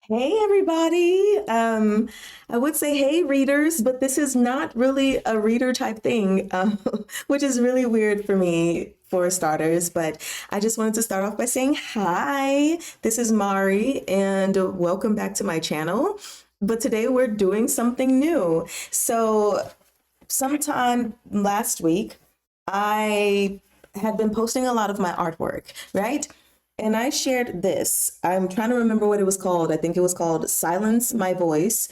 Hey everybody. I would say hey readers, but this is not really a reader type thing, which is really weird for me for starters. But I just wanted to start off by saying hi. This is Mari, and welcome back to my channel. But today we're doing something new. So sometime last week, I had been posting a lot of my artwork, right? And I shared this. I'm trying to remember what it was called. I think it was called Silence My Voice,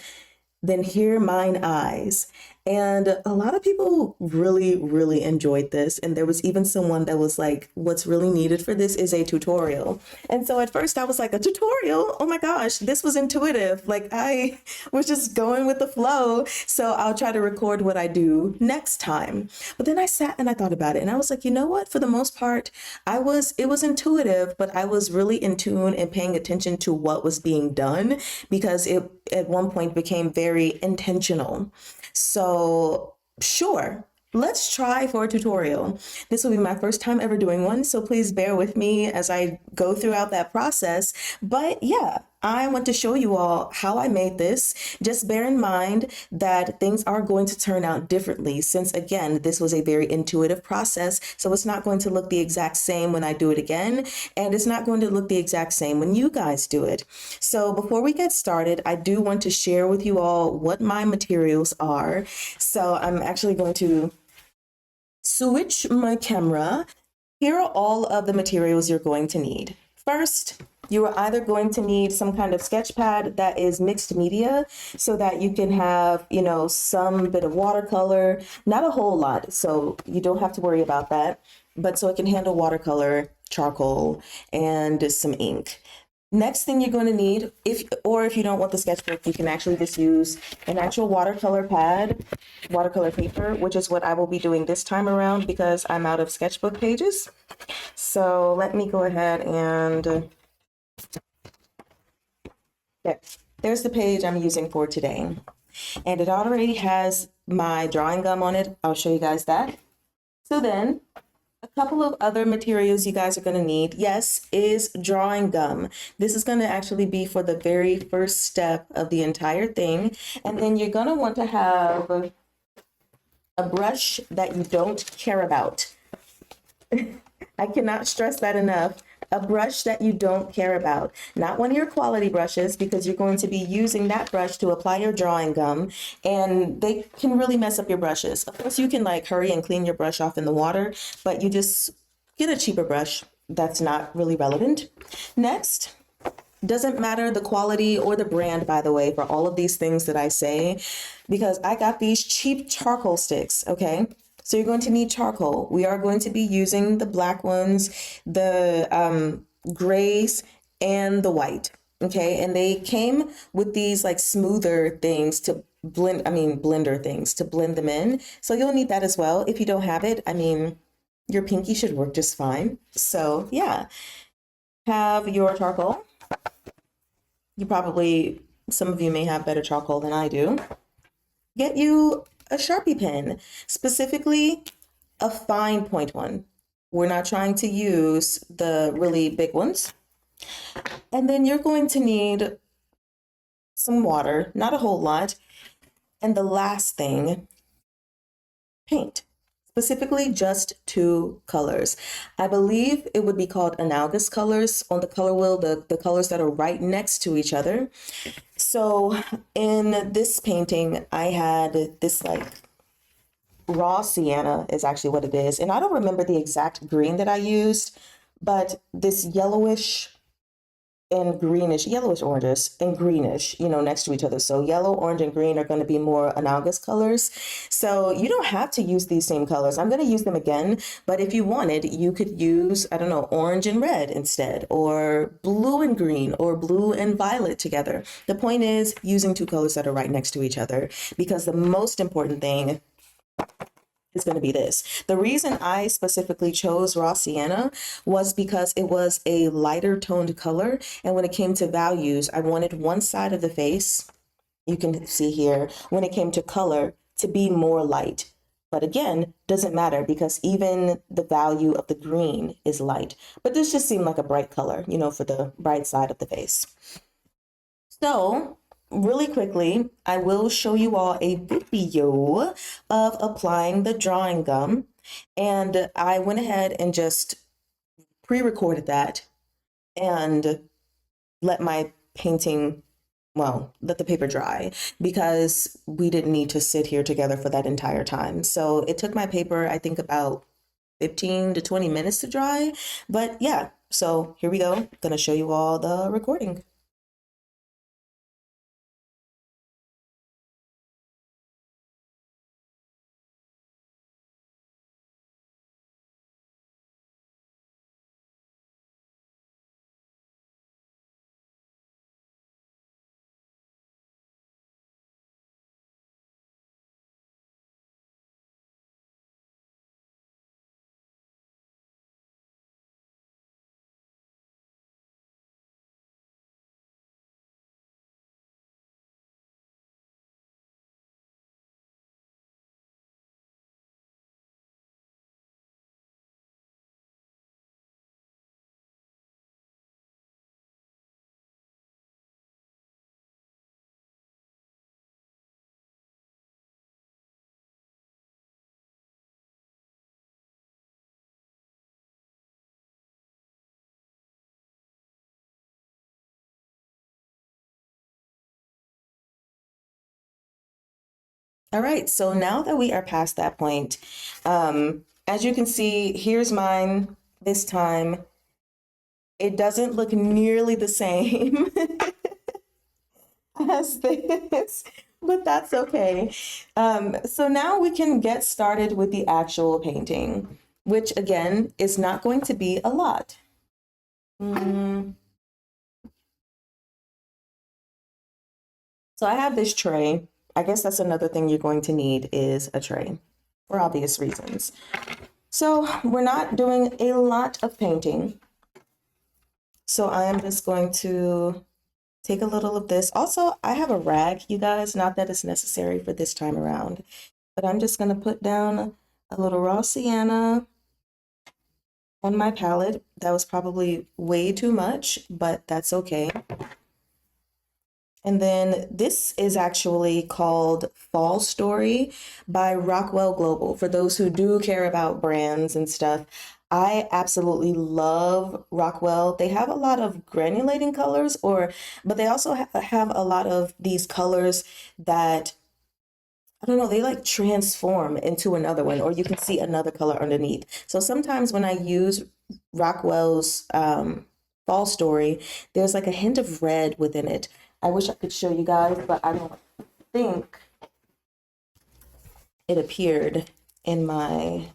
Then Hear Mine Eyes. And a lot of people really, really enjoyed this. And there was even someone that was like, what's really needed for this is a tutorial. And so at first I was like, a tutorial? Oh my gosh, this was intuitive. Like I was just going with the flow. So I'll try to record what I do next time. But then I sat and I thought about it and I was like, you know what? For the most part, it was intuitive, but I was really in tune and paying attention to what was being done because it at one point became very intentional. So, sure, let's try for a tutorial. This will be my first time ever doing one, so please bear with me as I go throughout that process. But yeah, I want to show you all how I made this. Just bear in mind that things are going to turn out differently since, again, this was a very intuitive process. So it's not going to look the exact same when I do it again, and it's not going to look the exact same when you guys do it. So before we get started, I do want to share with you all what my materials are. So I'm actually going to switch my camera. Here are all of the materials you're going to need. First, you are either going to need some kind of sketch pad that is mixed media so that you can have, some bit of watercolor, not a whole lot, so you don't have to worry about that, but so it can handle watercolor, charcoal, and some ink. Next thing you're going to need, if you don't want the sketchbook, you can actually just use an actual watercolor pad, watercolor paper, which is what I will be doing this time around because I'm out of sketchbook pages. So let me go ahead and, yeah, there's the page I'm using for today. And it already has my drawing gum on it. I'll show you guys that. So then a couple of other materials you guys are going to need, yes, is drawing gum. This is going to actually be for the very first step of the entire thing. And then you're going to want to have a brush that you don't care about. I cannot stress that enough. A brush that you don't care about, not one of your quality brushes, because you're going to be using that brush to apply your drawing gum and they can really mess up your brushes. Of course, you can like hurry and clean your brush off in the water, but you just get a cheaper brush. That's not really relevant. Next, doesn't matter the quality or the brand, by the way, for all of these things that I say, because I got these cheap charcoal sticks, okay? So you're going to need charcoal. We are going to be using the black ones, the grays, and the white, okay? And they came with these like smoother things to blender things to blend them in. So you'll need that as well. If you don't have it, your pinky should work just fine. So yeah, have your charcoal. Some of you may have better charcoal than I do. Get you a Sharpie pen, specifically a fine point one. We're not trying to use the really big ones. And then you're going to need some water, not a whole lot. And the last thing, paint. Specifically just two colors. I believe it would be called analogous colors on the color wheel, the colors that are right next to each other. So in this painting, I had this like raw sienna is actually what it is. And I don't remember the exact green that I used, but this yellowish and greenish, yellowish oranges and greenish, next to each other. So yellow, orange, and green are going to be more analogous colors. So you don't have to use these same colors. I'm going to use them again, but if you wanted, you could use, I don't know, orange and red instead, or blue and green, or blue and violet together. The point is using two colors that are right next to each other, because the most important thing is going to be this. The reason I specifically chose raw sienna was because it was a lighter toned color. And when it came to values, I wanted one side of the face, you can see here, when it came to color, to be more light. But again, doesn't matter because even the value of the green is light. But this just seemed like a bright color, for the bright side of the face. So, really quickly, I will show you all a video of applying the drawing gum. And I went ahead and just pre-recorded that and let my painting, well, let the paper dry because we didn't need to sit here together for that entire time. So it took my paper, I think, about 15 to 20 minutes to dry. But yeah, so here we go. Gonna show you all the recording. All right, so now that we are past that point, as you can see, here's mine this time. It doesn't look nearly the same as this, but that's okay. So now we can get started with the actual painting, which again is not going to be a lot. So I have this tray. I guess that's another thing you're going to need is a tray for obvious reasons. So we're not doing a lot of painting. So I am just going to take a little of this. Also, I have a rag, you guys, not that it's necessary for this time around, but I'm just going to put down a little raw sienna on my palette. That was probably way too much, but that's okay. And then this is actually called Fall Story by Rockwell Global. For those who do care about brands and stuff, I absolutely love Rockwell. They have a lot of granulating colors, but they also have a lot of these colors that I don't know, they like transform into another one, or you can see another color underneath. So sometimes when I use Rockwell's Fall Story, there's like a hint of red within it. I wish I could show you guys, but I don't think it appeared in my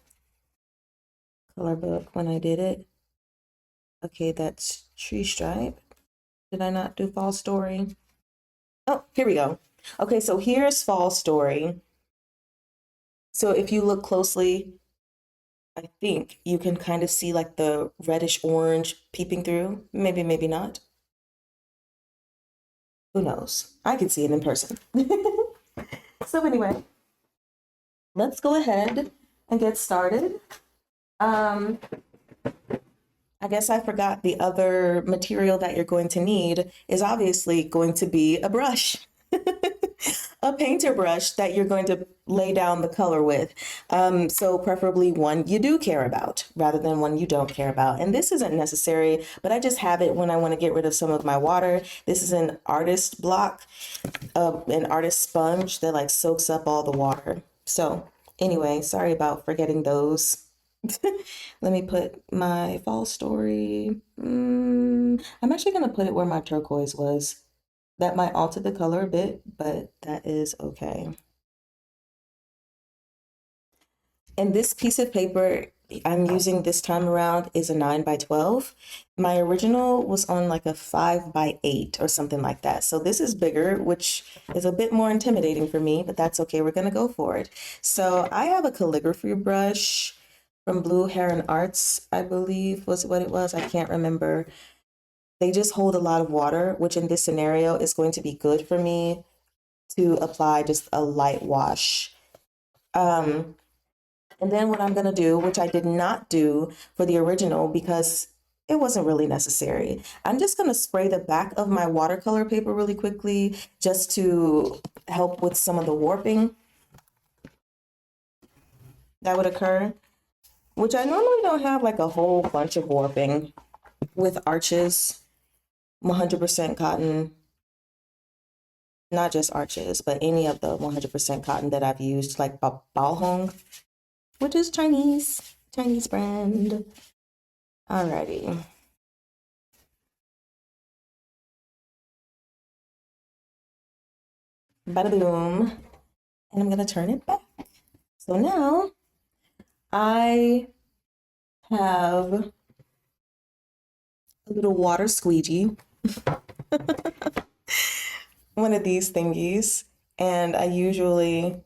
color book when I did it. Okay, that's Tree Stripe. Did I not do Fall Story? Oh, here we go. Okay, so here's Fall Story. So if you look closely, I think you can kind of see like the reddish orange peeping through. Maybe, maybe not. Who knows? I can see it in person. So anyway, let's go ahead and get started. Um, I guess I forgot the other material that you're going to need is obviously going to be a brush. A painter brush that you're going to lay down the color with. So preferably one you do care about rather than one you don't care about. And this isn't necessary, but I just have it when I want to get rid of some of my water. This is an artist block, an artist sponge that like soaks up all the water. So anyway, sorry about forgetting those. Let me put my fall story. I'm actually going to put it where my turquoise was. That might alter the color a bit, but that is okay. And this piece of paper I'm using this time around is a 9 by 12. My original was on like a 5 by 8 or something like that. So this is bigger, which is a bit more intimidating for me, but that's okay. We're going to go for it. So I have a calligraphy brush from Blue Heron Arts, I believe was what it was. I can't remember. They just hold a lot of water, which in this scenario is going to be good for me to apply just a light wash. And then what I'm going to do, which I did not do for the original because it wasn't really necessary. I'm just going to spray the back of my watercolor paper really quickly just to help with some of the warping that would occur, which I normally don't have like a whole bunch of warping with arches, 100% cotton, not just arches, but any of the 100% cotton that I've used, like Baohong, which is Chinese brand. Alrighty. Bada boom. And I'm gonna turn it back. So now I have a little water squeegee, one of these thingies, and I usually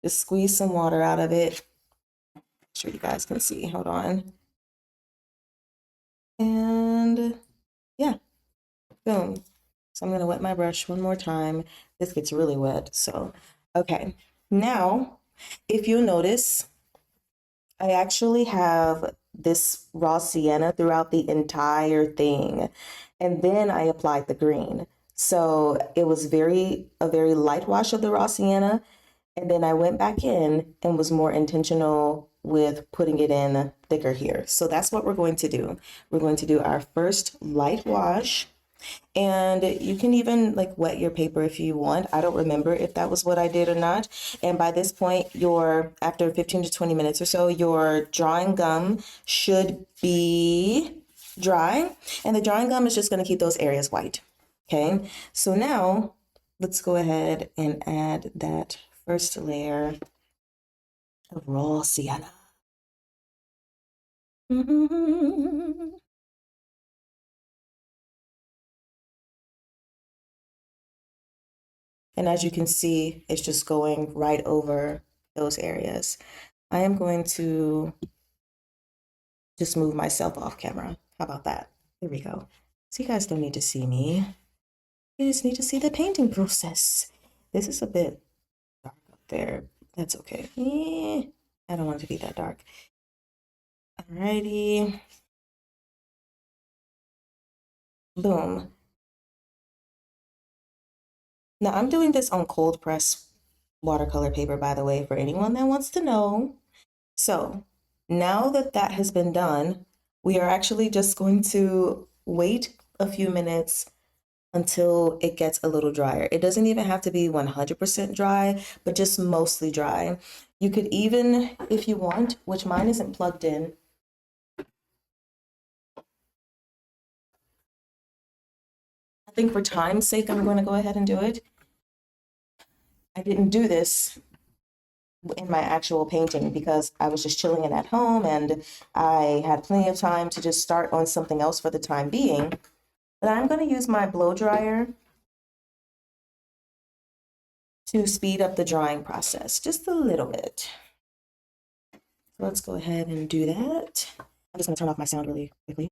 just squeeze some water out of it. Make sure you guys can see. Hold on. And yeah, boom. So I'm gonna wet my brush one more time. This gets really wet, so okay. Now, if you'll notice, I actually have this raw sienna throughout the entire thing. And then I applied the green. So it was a very light wash of the raw sienna. And then I went back in and was more intentional with putting it in thicker here. So that's what we're going to do. We're going to do our first light wash. And you can even like wet your paper if you want. I don't remember if that was what I did or not. And by this point, after 15 to 20 minutes or so, your drawing gum should be dry. And the drawing gum is just going to keep those areas white. Okay, so now let's go ahead and add that first layer of raw sienna. And as you can see, it's just going right over those areas. I am going to just move myself off camera. How about that? There we go. So you guys don't need to see me. You just need to see the painting process. This is a bit dark up there. That's okay. I don't want it to be that dark. Alrighty. Boom. Now I'm doing this on cold press watercolor paper, by the way, for anyone that wants to know. So now that that has been done, we are actually just going to wait a few minutes until it gets a little drier. It doesn't even have to be 100% dry, but just mostly dry. You could even, if you want, which mine isn't plugged in, I think for time's sake, I'm going to go ahead and do it. I didn't do this in my actual painting because I was just chilling in at home and I had plenty of time to just start on something else for the time being. But I'm going to use my blow dryer to speed up the drying process just a little bit. So let's go ahead and do that. I'm just going to turn off my sound really quickly.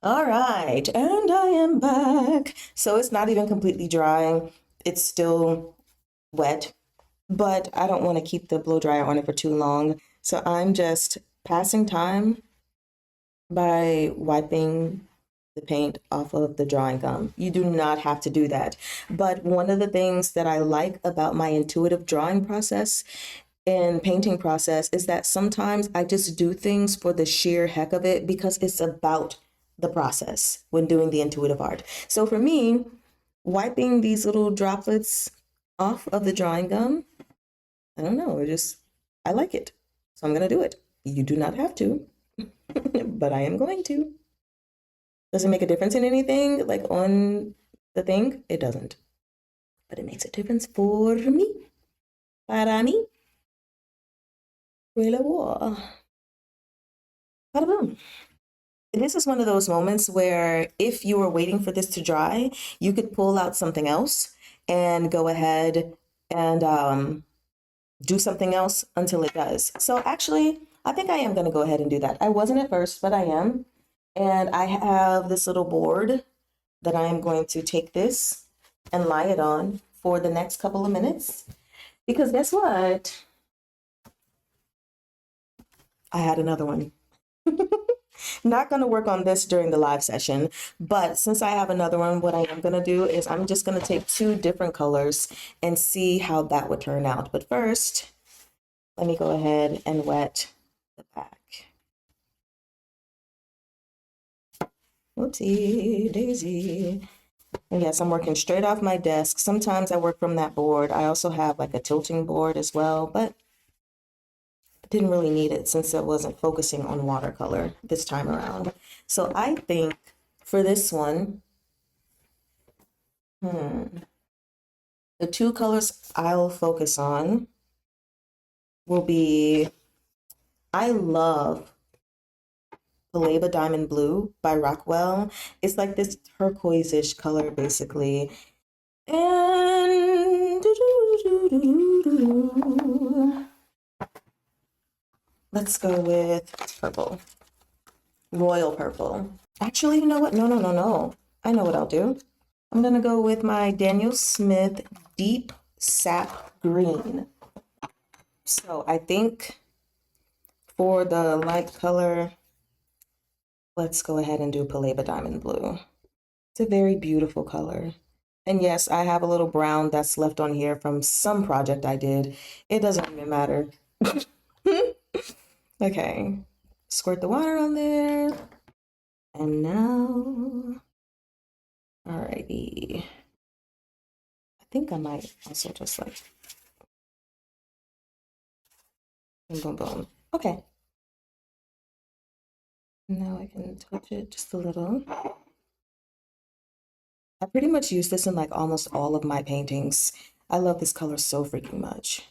All right, and I am back. So it's not even completely drying. It's still wet, but I don't want to keep the blow dryer on it for too long. So I'm just passing time by wiping the paint off of the drawing gum. You do not have to do that. But one of the things that I like about my intuitive drawing process and painting process is that sometimes I just do things for the sheer heck of it because it's about the process when doing the intuitive art. So for me, wiping these little droplets off of the drawing gum, I don't know, I like it. So I'm going to do it. You do not have to, but I am going to. Does it make a difference in anything like on the thing? It doesn't. but it makes a difference for me. Para mí. Voilà. Bada boom. This is one of those moments where if you were waiting for this to dry, you could pull out something else and go ahead and do something else until it does. So actually, I think I am going to go ahead and do that. I wasn't at first, but I am. And I have this little board that I am going to take this and lie it on for the next couple of minutes. Because guess what? I had another one. Not going to work on this during the live session, but since I have another one, what I am going to do is I'm just going to take two different colors and see how that would turn out. But first, let me go ahead and wet the back. Whoopsie daisy. And yes, I'm working straight off my desk. Sometimes I work from that board. I also have like a tilting board as well, but didn't really need it since I wasn't focusing on watercolor this time around. So I think for this one, the two colors I'll focus on will be, I love Paleba Diamond Blue by Rockwell. It's like this turquoise-ish color basically. And let's go with purple. Royal purple. Actually, you know what? No. I know what I'll do. I'm going to go with my Daniel Smith Deep Sap Green. So I think for the light color, let's go ahead and do Paleba Diamond Blue. It's a very beautiful color. And yes, I have a little brown that's left on here from some project I did. It doesn't even matter. Okay, squirt the water on there. And now, alrighty. I think I might also just like, boom, boom, boom. Okay. Now I can touch it just a little. I pretty much use this in like almost all of my paintings. I love this color so freaking much.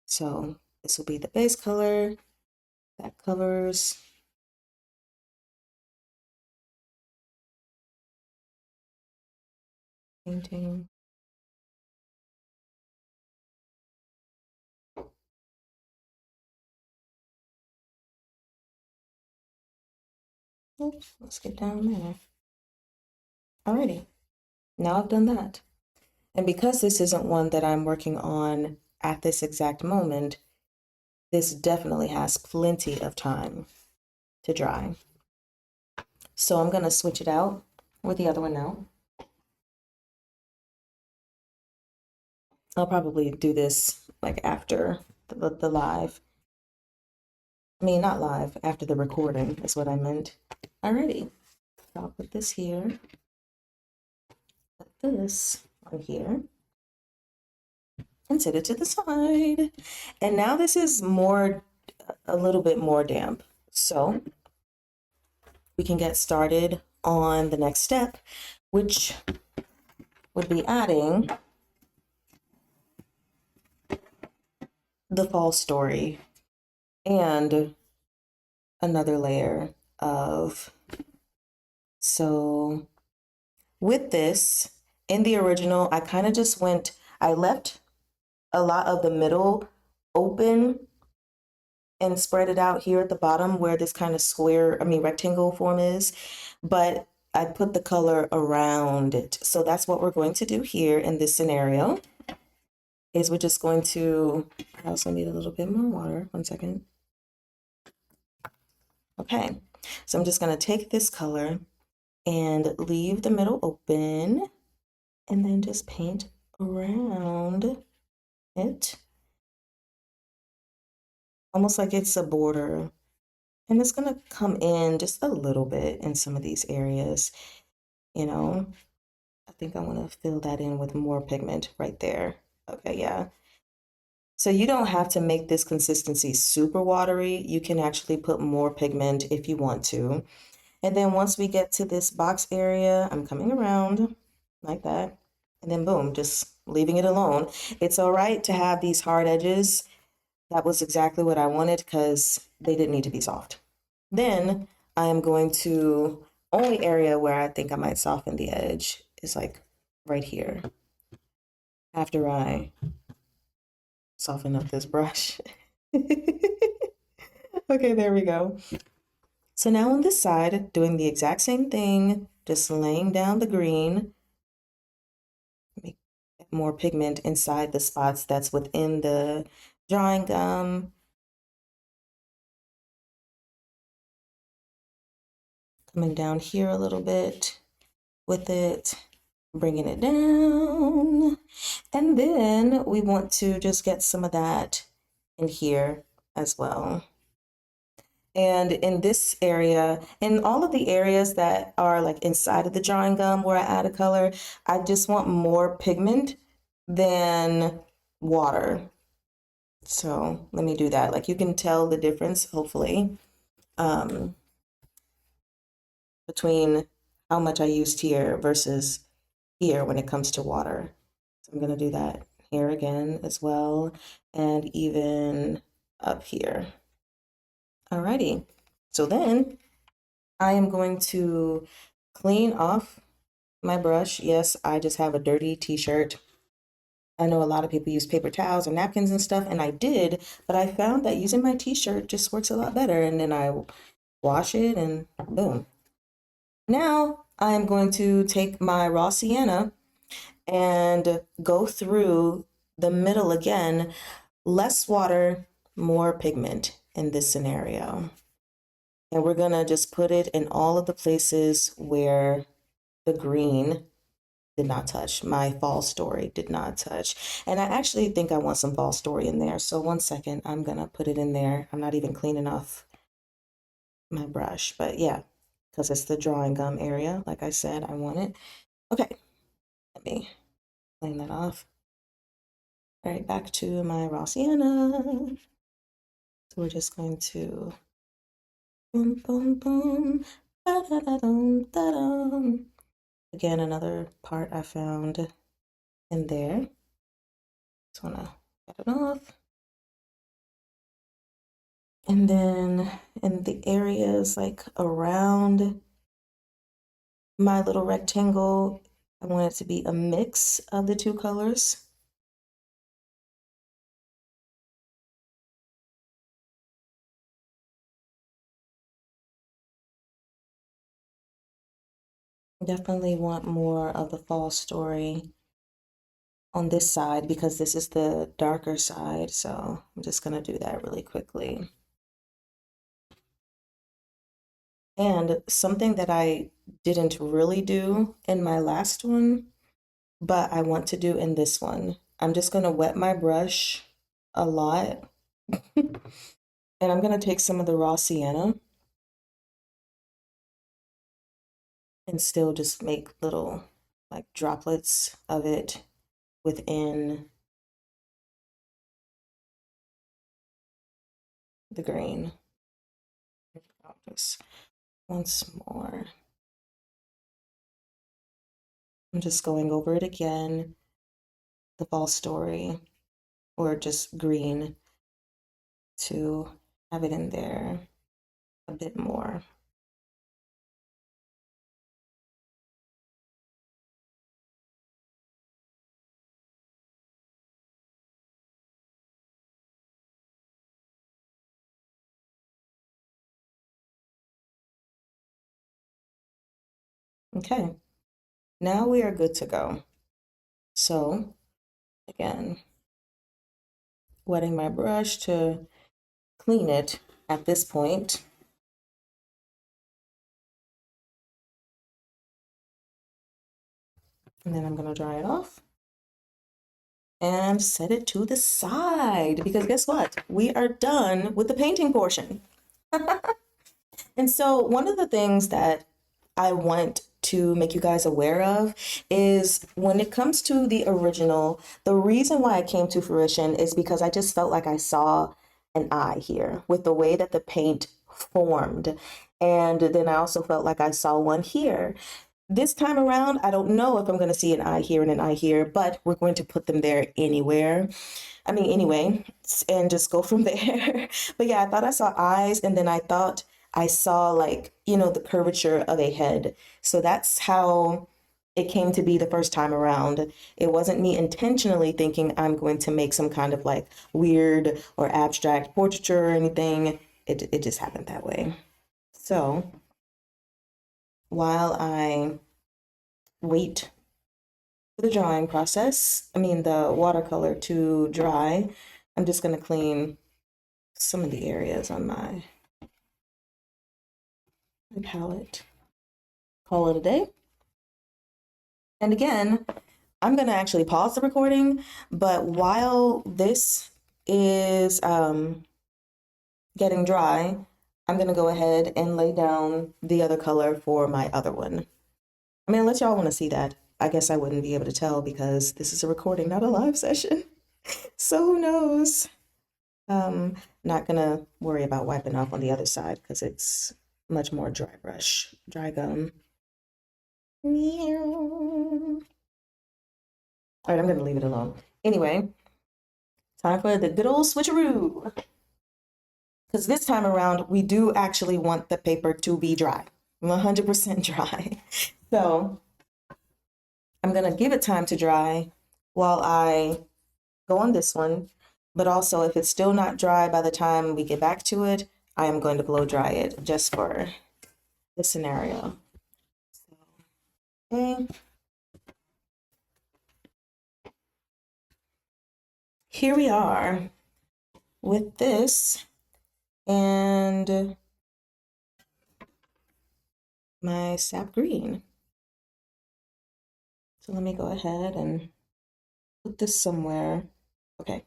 So this will be the base color that covers. Painting. Oops, let's get down there. Alrighty, now I've done that. And because this isn't one that I'm working on at this exact moment, this definitely has plenty of time to dry. So I'm going to switch it out with the other one now. I'll probably do this like after the live. I mean, not live, after the recording is what I meant. Alrighty, so I'll put this here, put this on here, and set it to the side. And now this is a little bit more damp. So we can get started on the next step, which would be adding the fall story and another layer of, so with this, in the original, I kind of just I left a lot of the middle open and spread it out here at the bottom where this kind of rectangle form is, but I put the color around it. So that's what we're going to do here in this scenario, is we're just going to, I also need a little bit more water, 1 second. Okay, so I'm just gonna take this color and leave the middle open and then just paint around it, almost like it's a border. And it's gonna come in just a little bit in some of these areas, you know. I think I wanna fill that in with more pigment right there. Okay, yeah. So you don't have to make this consistency super watery. You can actually put more pigment if you want to. And then once we get to this box area, I'm coming around like that. and then boom, just leaving it alone. It's all right to have these hard edges. That was exactly what I wanted because they didn't need to be soft. Then I am going to, only area where I think I might soften the edge is like right here after I soften up this brush. Okay, there we go. So now on this side, doing the exact same thing, just laying down the green, make more pigment inside the spots that's within the drawing gum. Coming down here a little bit with it, bringing it down. And then we want to just get some of that in here as well. And in this area, in all of the areas that are like inside of the drawing gum where I add a color, I just want more pigment than water. So let me do that. Like you can tell the difference, hopefully, between how much I used here versus here when it comes to water. So I'm going to do that here again as well, and even up here. Alrighty. So then I am going to clean off my brush. Yes, I just have a dirty t-shirt. I know a lot of people use paper towels or napkins and stuff, and I did, but I found that using my t-shirt just works a lot better. And then I wash it and boom. Now I am going to take my raw sienna and go through the middle again, less water, more pigment in this scenario. And we're gonna just put it in all of the places where the green did not touch. My fall story did not touch. And I actually think I want some fall story in there. So 1 second, I'm gonna put it in there. I'm not even cleaning off my brush, but yeah, because it's the drawing gum area. Like I said, I want it. Okay, let me clean that off. All right, back to my raw sienna. So we're just going to boom, boom, boom, da da da dum, da dum. Again, another part I found in there. Just wanna get it off. And then in the areas like around my little rectangle, I want it to be a mix of the two colors. Definitely want more of the fall story on this side because this is the darker side. So I'm just gonna do that really quickly. And something that I didn't really do in my last one, but I want to do in this one. I'm just gonna wet my brush a lot. And I'm gonna take some of the raw sienna and still just make little like droplets of it within the green. Just once more. I'm just going over it again, the fall story, or just green to have it in there a bit more. Okay, now we are good to go. So again, wetting my brush to clean it at this point. And then I'm gonna dry it off and set it to the side because guess what? We are done with the painting portion. And so one of the things that I want to make you guys aware of is when it comes to the original, the reason why it came to fruition is because I just felt like I saw an eye here with the way that the paint formed. And then I also felt like I saw one here. This time around, I don't know if I'm going to see an eye here and an eye here, but we're going to put them there anywhere. Anyway, and just go from there. But yeah, I thought I saw eyes, and then I thought I saw, like, the curvature of a head. So that's how it came to be the first time around. It wasn't me intentionally thinking I'm going to make some kind of like weird or abstract portraiture or anything. It just happened that way. So while I wait for the drying process, the watercolor to dry, I'm just going to clean some of the areas on my palette. Call it a day. And again, I'm going to actually pause the recording, but while this is getting dry, I'm going to go ahead and lay down the other color for my other one. Unless y'all want to see that, I guess I wouldn't be able to tell because this is a recording, not a live session. So who knows? Not gonna worry about wiping off on the other side because it's much more dry gum. Meow. All right, I'm gonna leave it alone. Anyway, time for the good old switcheroo. Because this time around, we do actually want the paper to be dry, 100% dry. So I'm gonna give it time to dry while I go on this one. But also, if it's still not dry by the time we get back to it, I am going to blow dry it just for this scenario. Okay. Here we are with this and my sap green. So let me go ahead and put this somewhere. Okay.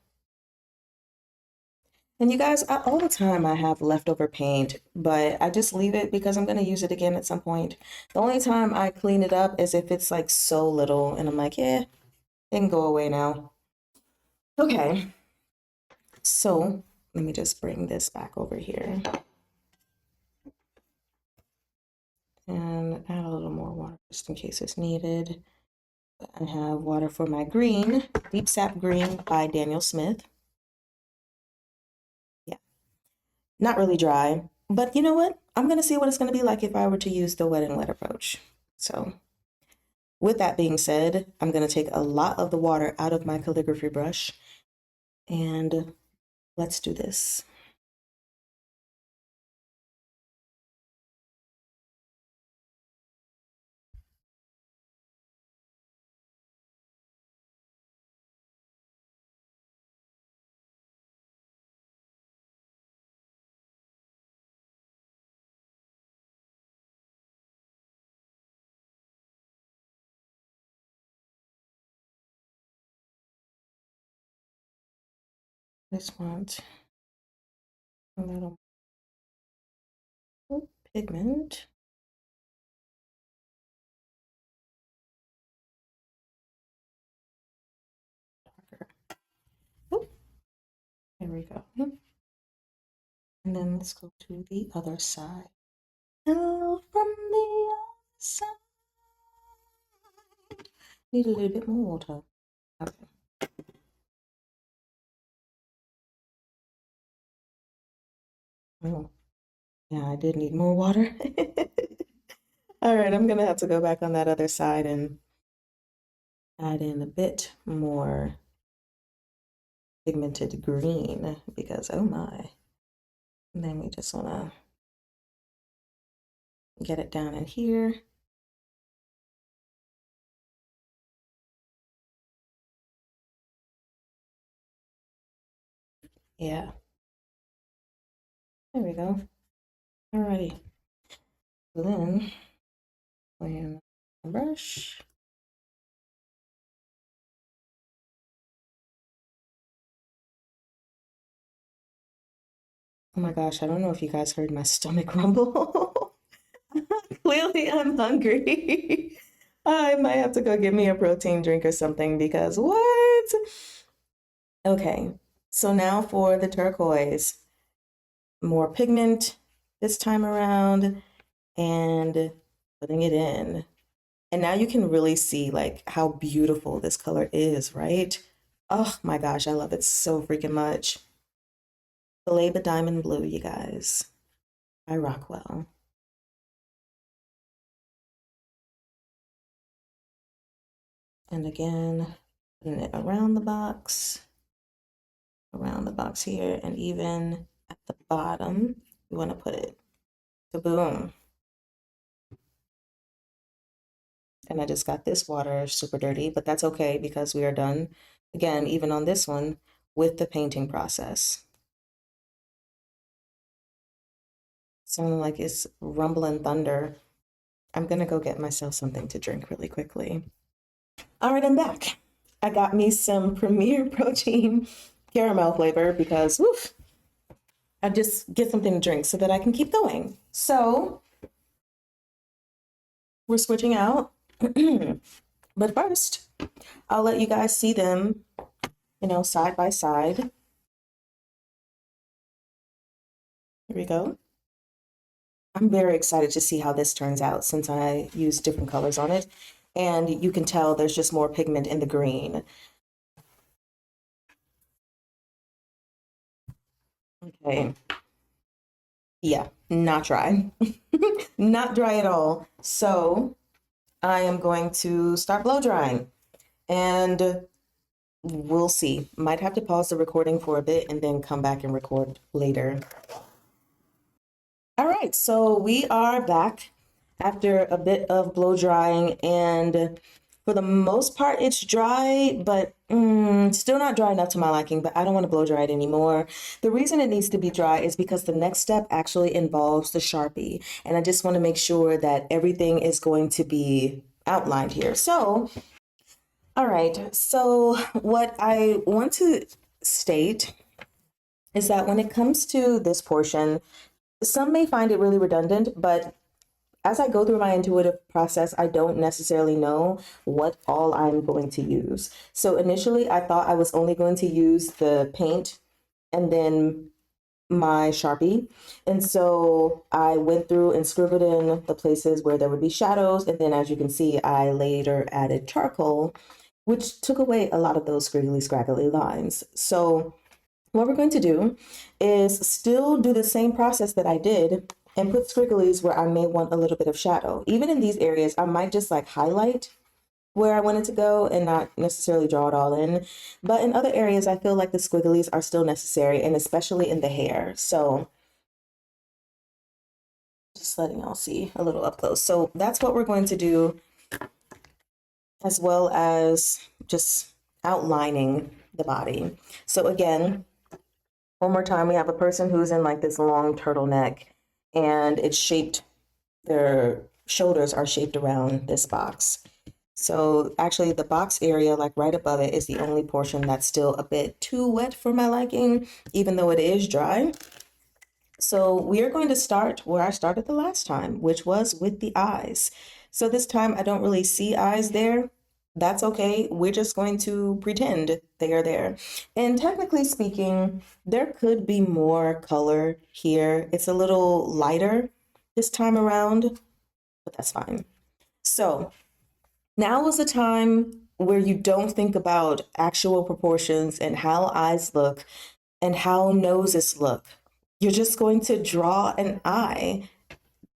And you guys, all the time I have leftover paint, but I just leave it because I'm going to use it again at some point. The only time I clean it up is if it's like so little and I'm like, yeah, it can go away now. Okay. So let me just bring this back over here and add a little more water just in case it's needed. I have water for my green, Deep Sap Green by Daniel Smith. Yeah, not really dry, but you know what? I'm going to see what it's going to be like if I were to use the wet and wet approach. So with that being said, I'm going to take a lot of the water out of my calligraphy brush and let's do this. Just want a little pigment. Darker. Oop, there we go. And then let's go to the other side. Hello from the other side. Need a little bit more water. Okay. Oh, yeah, I did need more water. All right, I'm gonna have to go back on that other side and add in a bit more pigmented green because oh my. And then we just wanna get it down in here. Yeah, there we go. Alrighty. So then, clean the brush. Oh my gosh, I don't know if you guys heard my stomach rumble. Clearly, I'm hungry. I might have to go get me a protein drink or something because what? Okay, so now for the turquoise. More pigment this time around and putting it in. And now you can really see like how beautiful this color is, right? Oh my gosh, I love it so freaking much. Belaba Diamond Blue, you guys, by Rockwell. And again, putting it around the box here, and even at the bottom, you want to put it to boom. And I just got this water super dirty, but that's okay because we are done, again, even on this one, with the painting process. Sounding like it's rumbling thunder. I'm gonna go get myself something to drink really quickly. All right, I'm back. I got me some Premier Protein caramel flavor because, woof, I just get something to drink so that I can keep going. So we're switching out. But first, I'll let you guys see them, side by side. Here we go. I'm very excited to see how this turns out since I use different colors on it. And you can tell there's just more pigment in the green. Okay. Yeah, not dry. Not dry at all. So I am going to start blow drying. And we'll see. Might have to pause the recording for a bit and then come back and record later. All right, so we are back after a bit of blow drying, and for the most part, it's dry, but still not dry enough to my liking, but I don't want to blow dry it anymore. The reason it needs to be dry is because the next step actually involves the Sharpie, and I just want to make sure that everything is going to be outlined here. So, all right, so what I want to state is that when it comes to this portion, some may find it really redundant, but as I go through my intuitive process, I don't necessarily know what all I'm going to use. So initially, I thought I was only going to use the paint and then my Sharpie. And so I went through and scribbled in the places where there would be shadows. And then, as you can see, I later added charcoal, which took away a lot of those squiggly, scraggly lines. So what we're going to do is still do the same process that I did and put squigglies where I may want a little bit of shadow. Even in these areas, I might just like highlight where I want it to go and not necessarily draw it all in. But in other areas, I feel like the squigglies are still necessary, and especially in the hair. So just letting y'all see a little up close. So that's what we're going to do, as well as just outlining the body. So again, one more time, we have a person who's in like this long turtleneck, and it's shaped, their shoulders are shaped around this box. So actually the box area, like right above it, is the only portion that's still a bit too wet for my liking, even though it is dry. So we are going to start where I started the last time, which was with the eyes. So this time I don't really see eyes there. That's okay. We're just going to pretend they are there. And technically speaking, there could be more color here. It's a little lighter this time around, but that's fine. So now is the time where you don't think about actual proportions and how eyes look and how noses look. You're just going to draw an eye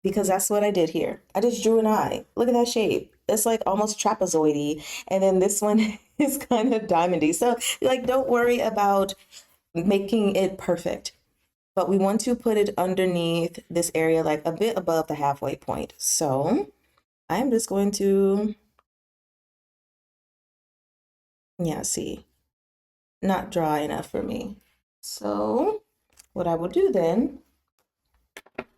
because that's what I did here. I just drew an eye. Look at that shape. It's like almost trapezoidy. And then this one is kind of diamondy. So like, don't worry about making it perfect, but we want to put it underneath this area, like a bit above the halfway point. So I'm just going to, yeah, see, not dry enough for me. So what I will do then,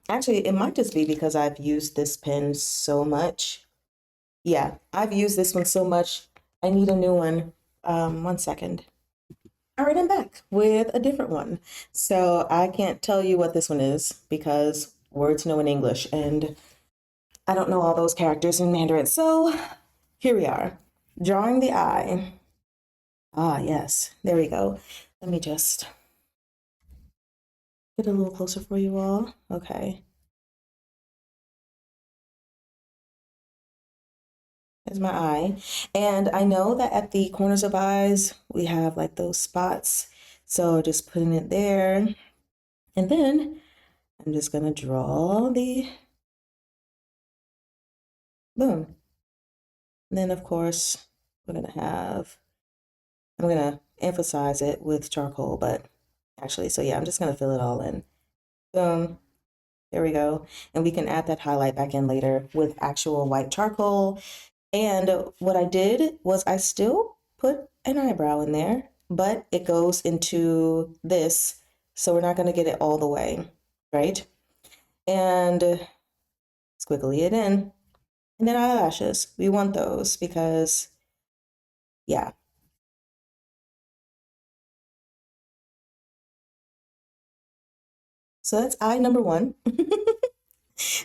actually, it might just be because I've used this pen so much. Yeah, I've used this one so much. I need a new one. 1 second. All right, I'm back with a different one. So I can't tell you what this one is because words know in English, and I don't know all those characters in Mandarin. So here we are, drawing the eye. Ah, yes, there we go. Let me just get a little closer for you all. Okay. is my eye. And I know that at the corners of eyes, we have like those spots. So just putting it there. And then I'm just gonna draw the boom. And then of course, we're gonna have, I'm gonna emphasize it with charcoal, but actually, so yeah, I'm just gonna fill it all in. Boom. There we go. And we can add that highlight back in later with actual white charcoal. And what I did was I still put an eyebrow in there, but it goes into this. So we're not going to get it all the way, right? And squiggly it in. And then eyelashes. We want those because, yeah. So that's eye number one.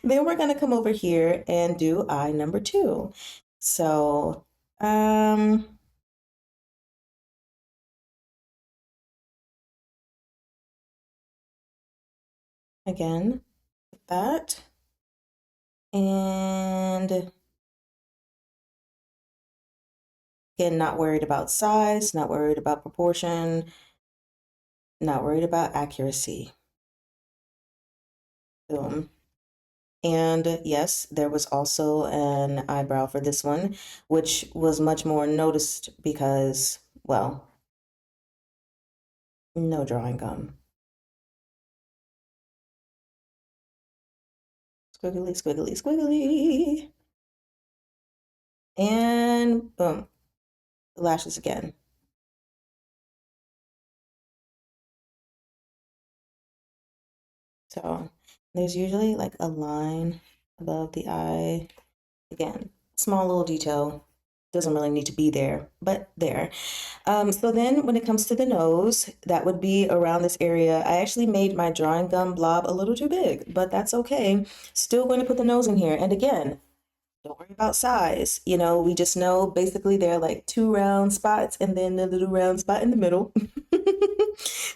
Then we're going to come over here and do eye number two. So, again, that. And again, not worried about size, not worried about proportion, not worried about accuracy. Boom. And yes, there was also an eyebrow for this one, which was much more noticed because, well, no drawing gum. Squiggly, squiggly, squiggly. And boom, lashes again. So there's usually like a line above the eye. Again, small little detail, doesn't really need to be there, but there. So then when it comes to the nose, that would be around this area. I actually made my drawing gum blob a little too big, but that's okay. Still going to put the nose in here. And again, don't worry about size. You know, we just know basically they're like two round spots and then the little round spot in the middle.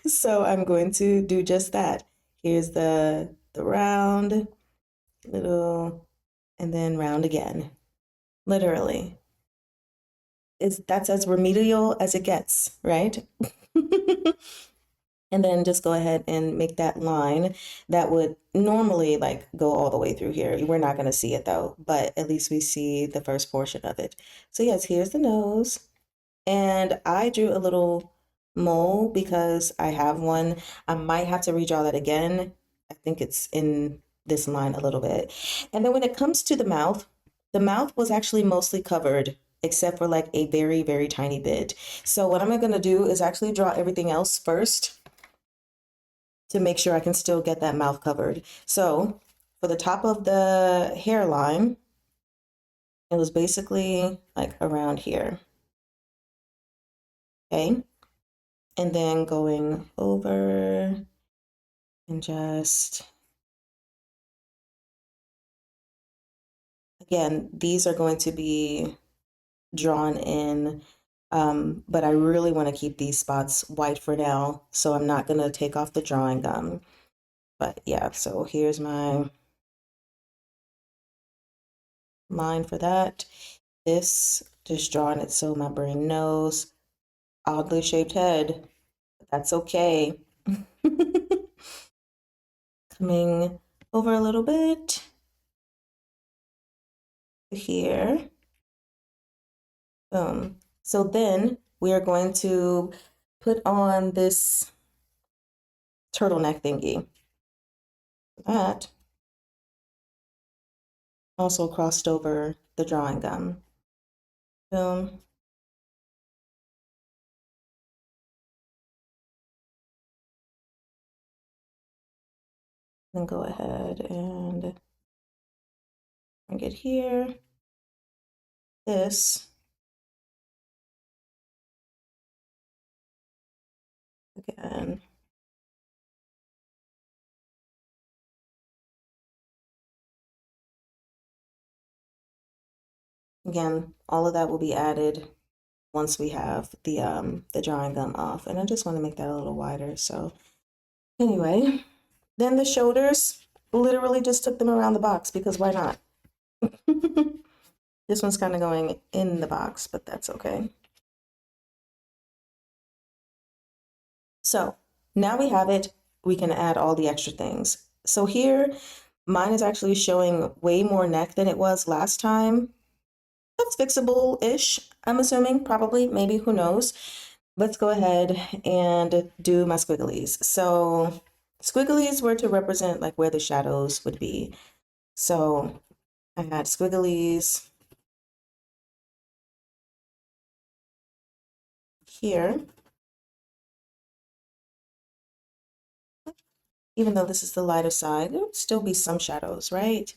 So I'm going to do just that. Here's the round, little, and then round again. Literally. That's as remedial as it gets, right? And then just go ahead and make that line that would normally like go all the way through here. We're not going to see it though, but at least we see the first portion of it. So yes, here's the nose. And I drew a little mole because I have one. I might have to redraw that again. I think it's in this line a little bit. And then when it comes to the mouth was actually mostly covered except for like a very, very tiny bit. So what I'm going to do is actually draw everything else first to make sure I can still get that mouth covered. So for the top of the hairline, it was basically like around here. Okay. And then going over and just, again, these are going to be drawn in, but I really want to keep these spots white for now, so I'm not going to take off the drawing gum. But yeah, so here's my line for that. This, just drawing it so my brain knows. Oddly shaped head, but that's okay. Coming over a little bit here. Boom. So then we are going to put on this turtleneck thingy. That also crossed over the drawing gum. Boom. Then go ahead and bring it here. This. Again. Again, all of that will be added once we have the drawing gum off. And I just want to make that a little wider. So anyway, then the shoulders, literally just took them around the box because why not? This one's kind of going in the box, but that's okay. So now we have it, we can add all the extra things. So here, mine is actually showing way more neck than it was last time. That's fixable-ish, I'm assuming, probably, maybe, who knows. Let's go ahead and do my squigglies. So squigglies were to represent like where the shadows would be. So I had squigglies here. Even though this is the lighter side, there would still be some shadows, right?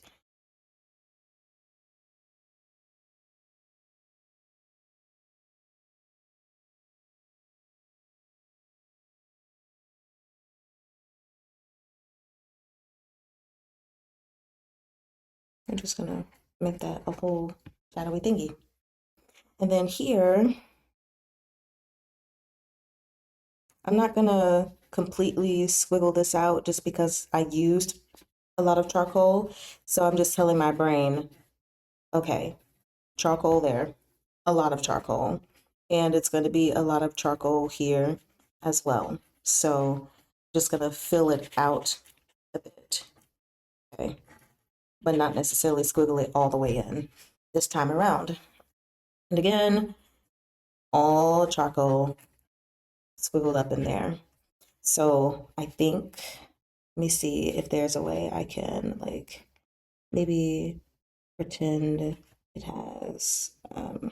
I'm just gonna make that a whole shadowy thingy. And then here, I'm not gonna completely squiggle this out just because I used a lot of charcoal. So I'm just telling my brain, okay, charcoal there, a lot of charcoal. And it's going to be a lot of charcoal here as well. So just going to fill it out a bit, okay? But not necessarily squiggle it all the way in this time around. And again, all charcoal squiggled up in there. So I think, let me see if there's a way I can like maybe pretend it has kind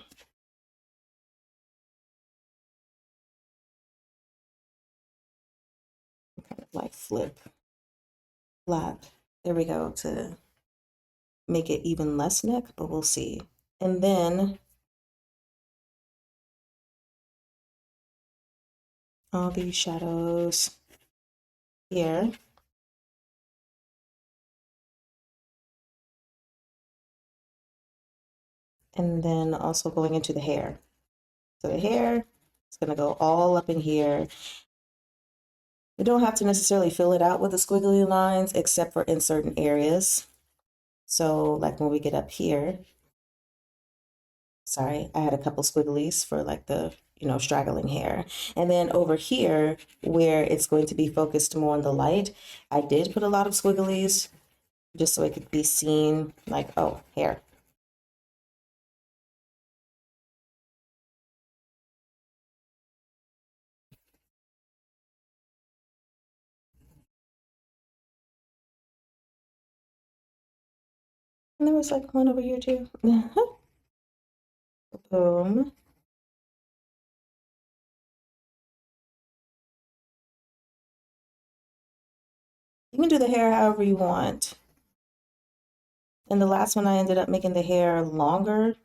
of like flap. There we go, to make it even less neck, but we'll see. And then all these shadows here. And then also going into the hair. So the hair is gonna go all up in here. You don't have to necessarily fill it out with the squiggly lines except for in certain areas. So like when we get up here, sorry, I had a couple squigglies for like the, straggling hair. And then over here, where it's going to be focused more on the light, I did put a lot of squigglies just so it could be seen like, oh, hair. And there was like one over here too. Boom. You can do the hair however you want. And the last one, I ended up making the hair longer.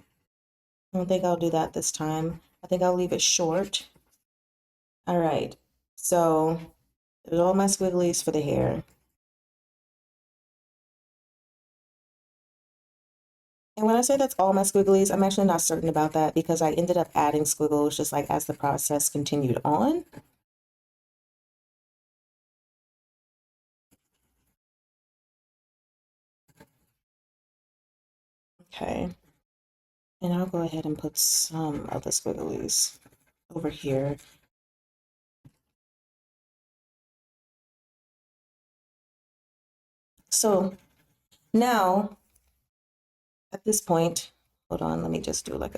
I don't think I'll do that this time. I think I'll leave it short. All right. So there's all my squigglies for the hair. And when I say that's all my squigglies, I'm actually not certain about that because I ended up adding squiggles just like as the process continued on. Okay. And I'll go ahead and put some of the squigglies over here. So now at this point, hold on, let me just do like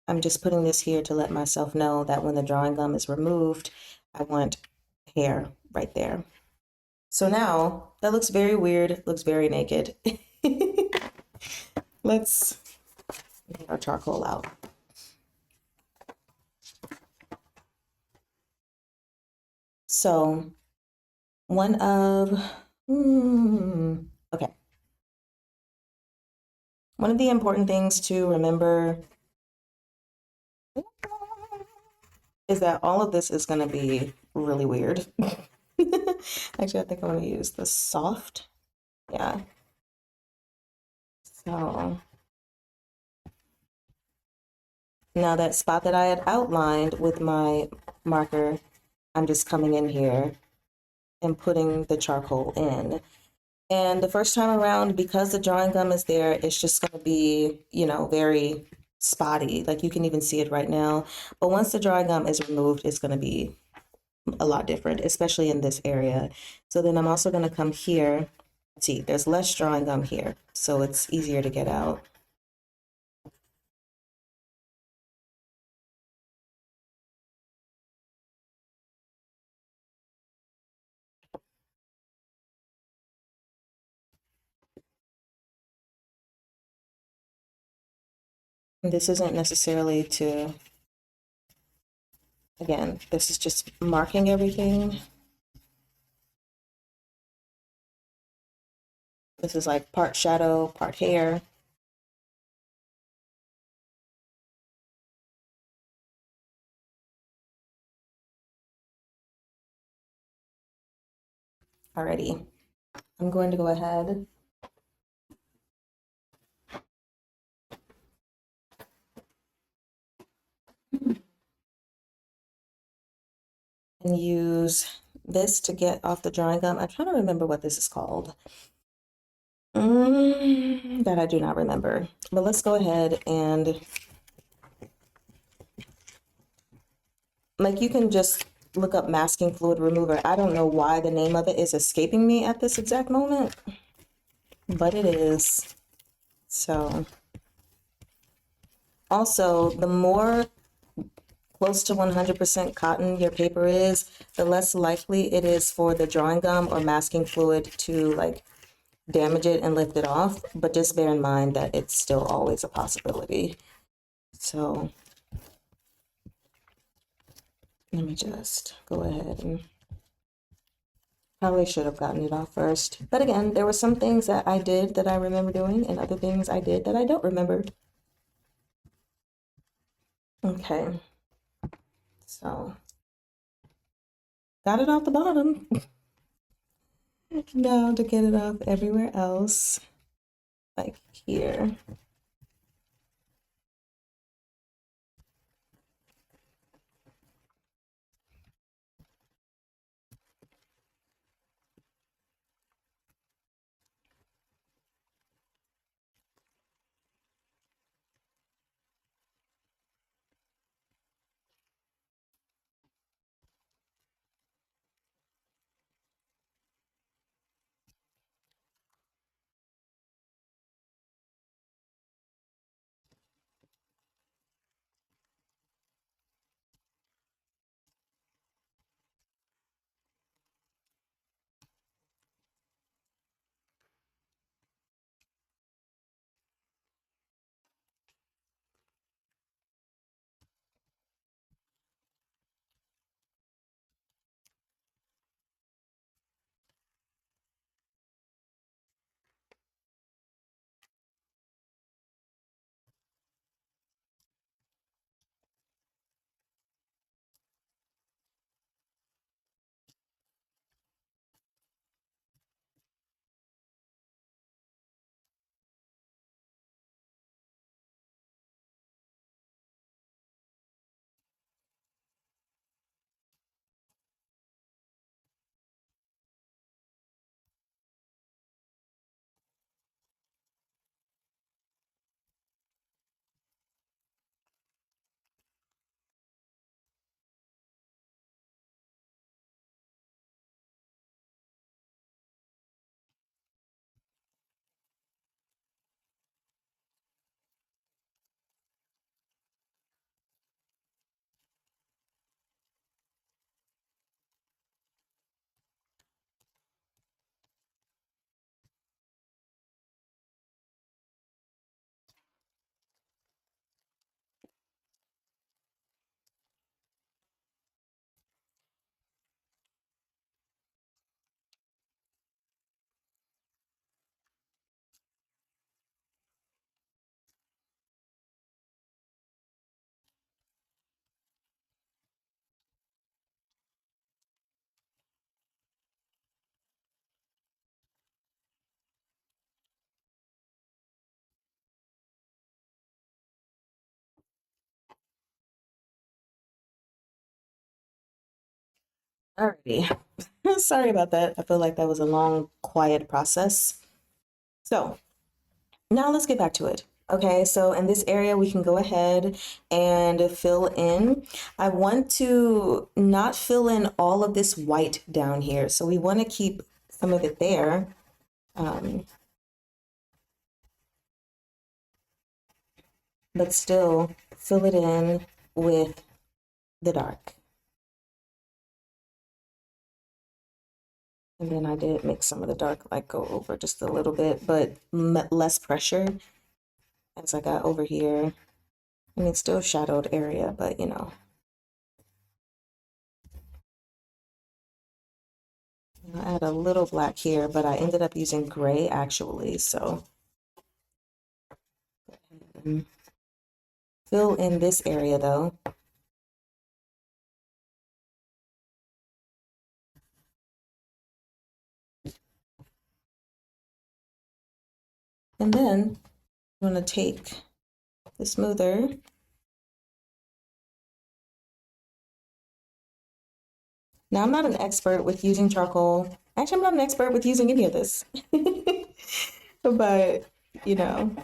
I'm just putting this here to let myself know that when the drawing gum is removed, I want hair right there. So now that looks very weird, looks very naked. Let's get our charcoal out. So one of, okay. One of the important things to remember is that all of this is going to be really weird. Actually, I think I'm going to use the soft. Yeah. So now that spot that I had outlined with my marker, I'm just coming in here and putting the charcoal in. And the first time around, because the drawing gum is there, it's just going to be, very spotty. Like you can even see it right now. But once the drawing gum is removed, it's going to be a lot different, especially in this area. So then I'm also going to come here. See, there's less drawing gum here, so it's easier to get out. And this isn't necessarily to, again, this is just marking everything. This is like part shadow, part hair. Alrighty, I'm going to go ahead and use this to get off the drawing gum. I'm trying to remember what this is called. That I do not remember. But let's go ahead and, like, you can just look up masking fluid remover. I don't know why the name of it is escaping me at this exact moment, but it is. So, also, the more close to 100% cotton your paper is, the less likely it is for the drawing gum or masking fluid to like damage it and lift it off. But just bear in mind that it's still always a possibility. So let me just go ahead and probably should have gotten it off first. But again, there were some things that I did that I remember doing and other things I did that I don't remember. Okay, so got it off the bottom. Now to get it off everywhere else, like here. Alrighty. Sorry about that. I feel like that was a long, quiet process. So now let's get back to it. Okay, so in this area, we can go ahead and fill in. I want to not fill in all of this white down here. So we want to keep some of it there. Um, but still fill it in with the dark. And then I did make some of the dark like go over just a little bit, but less pressure as I got over here. I mean, it's still shadowed area, but I add a little black here, but I ended up using gray actually. So fill in this area though. And then I'm going to take the smoother. Now, I'm not an expert with using charcoal. Actually, I'm not an expert with using any of this. But, you know,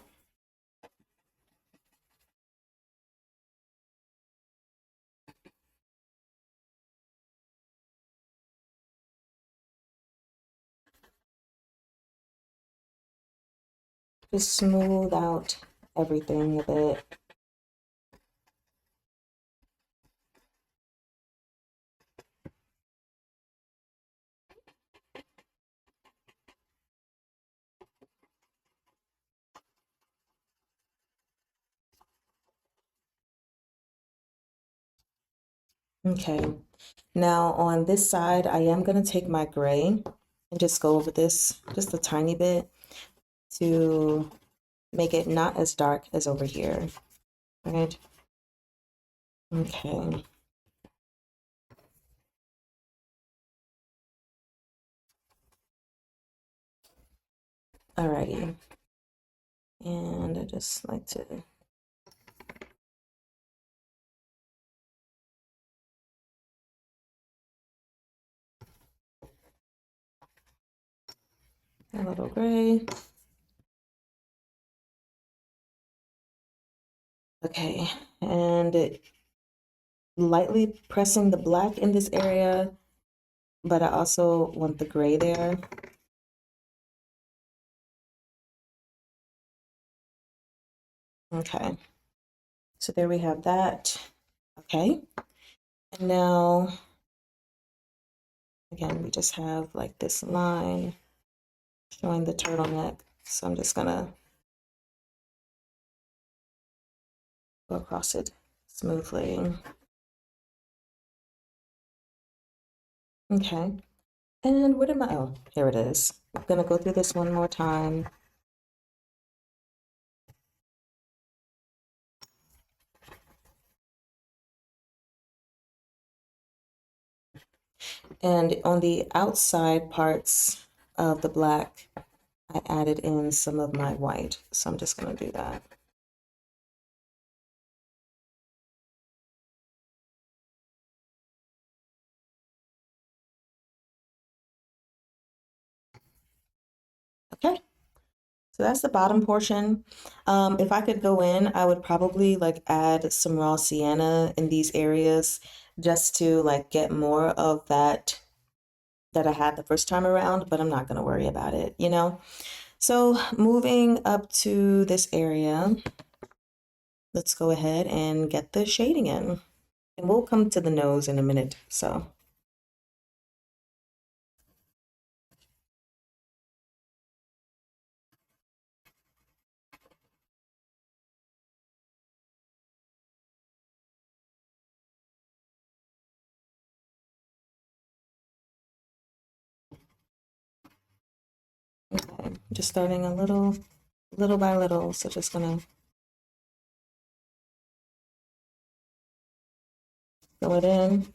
just smooth out everything a bit. Okay. Now, on this side, I am going to take my gray and just go over this just a tiny bit to make it not as dark as over here. Right? Okay. Alrighty. And I just like to a little gray. Okay. And lightly pressing the black in this area, but I also want the gray there. Okay. So there we have that. Okay. And now, again, we just have like this line showing the turtleneck. So I'm just gonna go across it smoothly. Okay. And what am I? Oh, here it is. I'm gonna go through this one more time. And on the outside parts of the black, I added in some of my white. So I'm just gonna do that. Okay. So that's the bottom portion. If I could go in, I would probably like add some raw sienna in these areas just to like get more of that I had the first time around, but I'm not going to worry about it. So moving up to this area, let's go ahead and get the shading in. And we'll come to the nose in a minute. So, okay, just starting a little by little. So just gonna fill it in.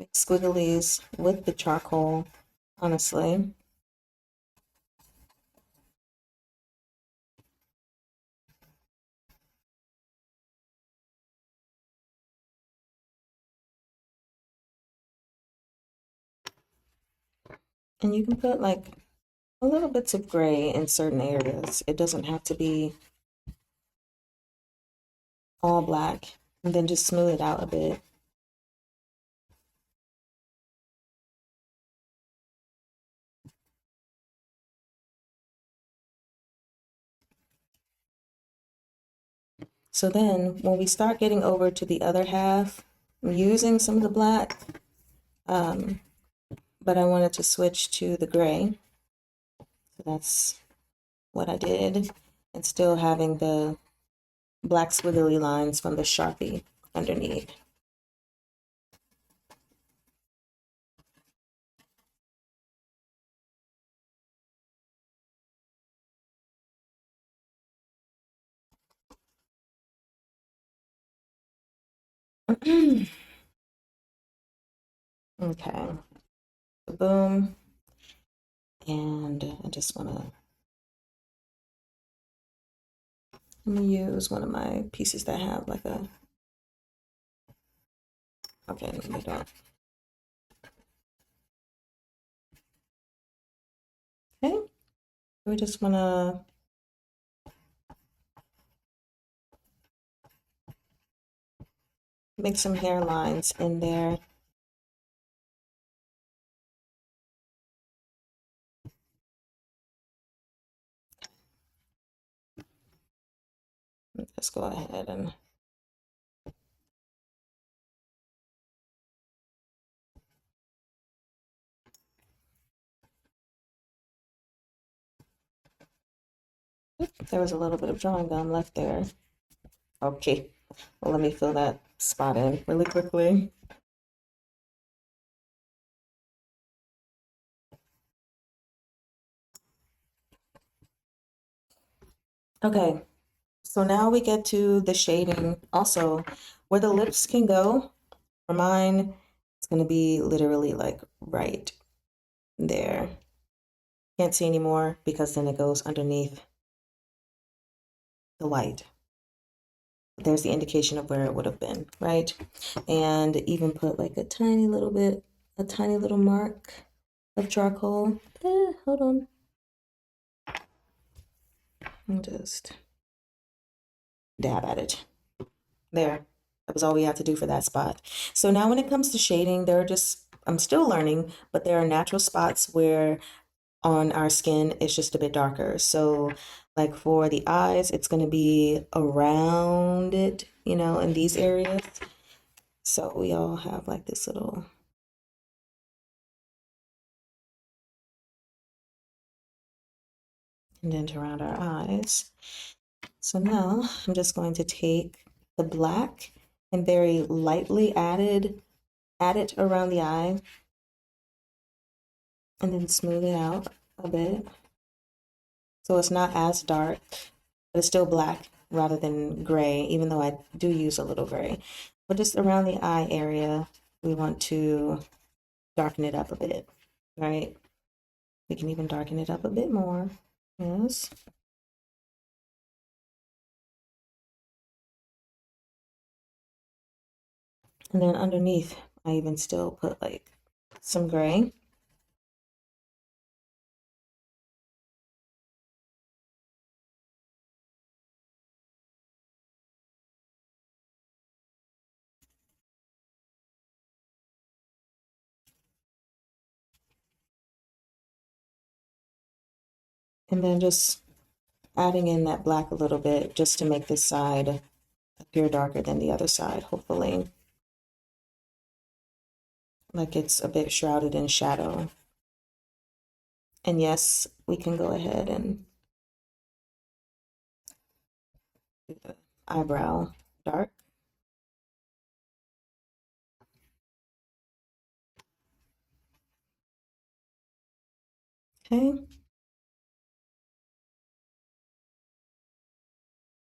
make squigglies with the charcoal, honestly. And you can put like a little bits of gray in certain areas. It doesn't have to be all black, and then just smooth it out a bit. So then when we start getting over to the other half, I'm using some of the black, but I wanted to switch to the gray. So that's what I did, and still having the black squiggly lines from the Sharpie underneath. Okay, boom. And I just want to, I'm gonna use one of my pieces that have like a, okay, let me don't. Okay, we just want to make some hairlines in there. Let's go ahead and there was a little bit of drawing gum left there. Okay, well, let me fill that spot in really quickly. Okay, so now we get to the shading. Also, where the lips can go, for mine, it's gonna be literally like right there. Can't see anymore because then it goes underneath the white. There's the indication of where it would have been, right? And even put like a tiny little bit, a tiny little mark of charcoal. Hold on. And just dab at it. There. That was all we had to do for that spot. So now when it comes to shading, there are just, I'm still learning, but there are natural spots where on our skin it's just a bit darker. So like for the eyes, it's going to be around it, you know, in these areas. So we all have like this little indent around our eyes. So now I'm just going to take the black and very lightly add it around the eye and then smooth it out a bit. So it's not as dark, but it's still black rather than gray, even though I do use a little gray. But just around the eye area, we want to darken it up a bit, right? We can even darken it up a bit more. Yes. And then underneath, I even still put like some gray. And then just adding in that black a little bit just to make this side appear darker than the other side, hopefully. Like it's a bit shrouded in shadow. And yes, we can go ahead and do the eyebrow dark. Okay.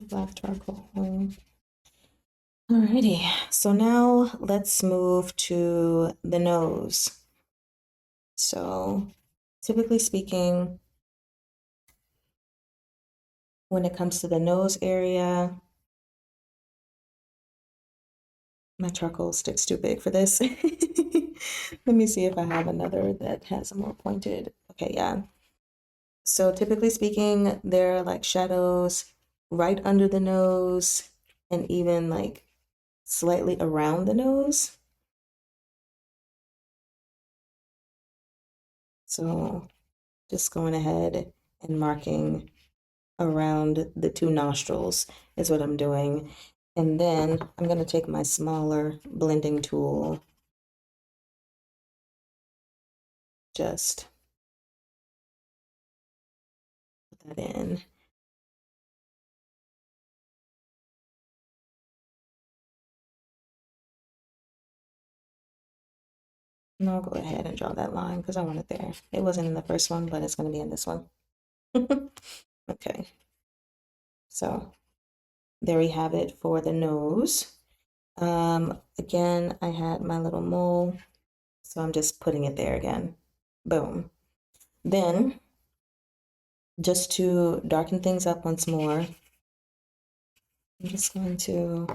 Black charcoal. Alrighty, so now let's move to the nose. So typically speaking, when it comes to the nose area, my charcoal stick's too big for this. Let me see if I have another that has a more pointed. Okay, yeah. So typically speaking, there are like shadows right under the nose and even like slightly around the nose. So just going ahead and marking around the two nostrils is what I'm doing. And then I'm going to take my smaller blending tool, just put that in. And I'll go ahead and draw that line because I want it there. It wasn't in the first one, but it's going to be in this one. Okay, so there we have it for the nose. Again, I had my little mole, so I'm just putting it there again. Boom. Then, just to darken things up once more, I'm just going to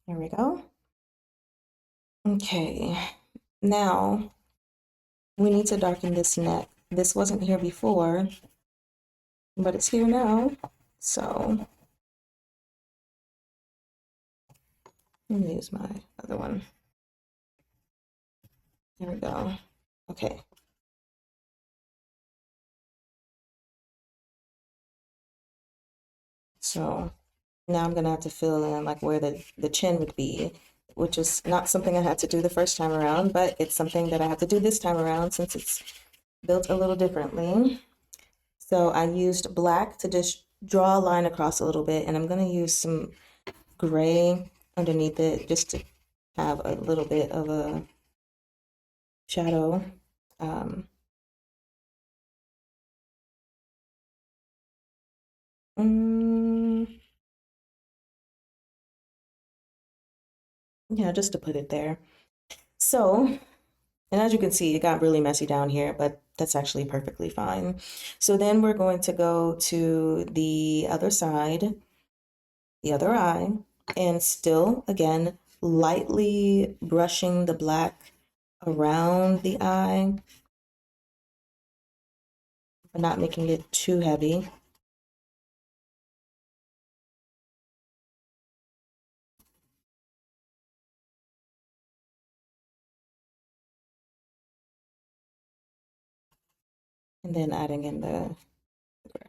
there we go. Okay, now we need to darken this neck. This wasn't here before, but it's here now. So let me use my other one. There we go. Okay. So now I'm gonna have to fill in like where the chin would be, which is not something I had to do the first time around, but it's something that I have to do this time around since it's built a little differently. So I used black to just draw a line across a little bit, and I'm gonna use some gray underneath it just to have a little bit of a shadow. Um, mm, yeah, just to put it there. So, and as you can see, it got really messy down here, but that's actually perfectly fine. So then we're going to go to the other side, the other eye, and still, again, lightly brushing the black around the eye, but not making it too heavy. And then adding in the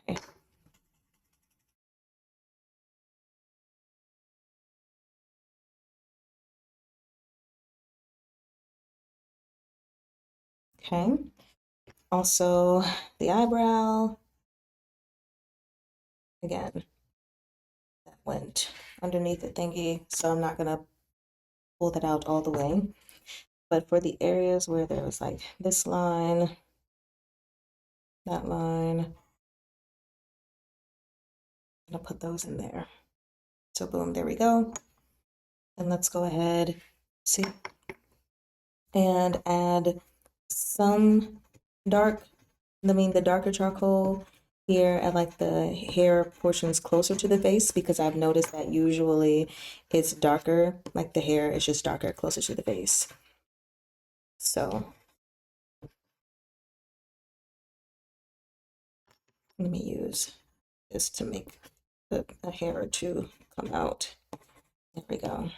gray. Okay. Also, the eyebrow, again, that went underneath the thingy, so I'm not gonna pull that out all the way. But for the areas where there was like this line, that line, I'm gonna put those in there. So boom, there we go. And let's go ahead, see, and add some dark, the darker charcoal here at like the hair portions closer to the face because I've noticed that usually it's darker, like the hair is just darker closer to the face. So let me use this to make a hair or two come out. There we go.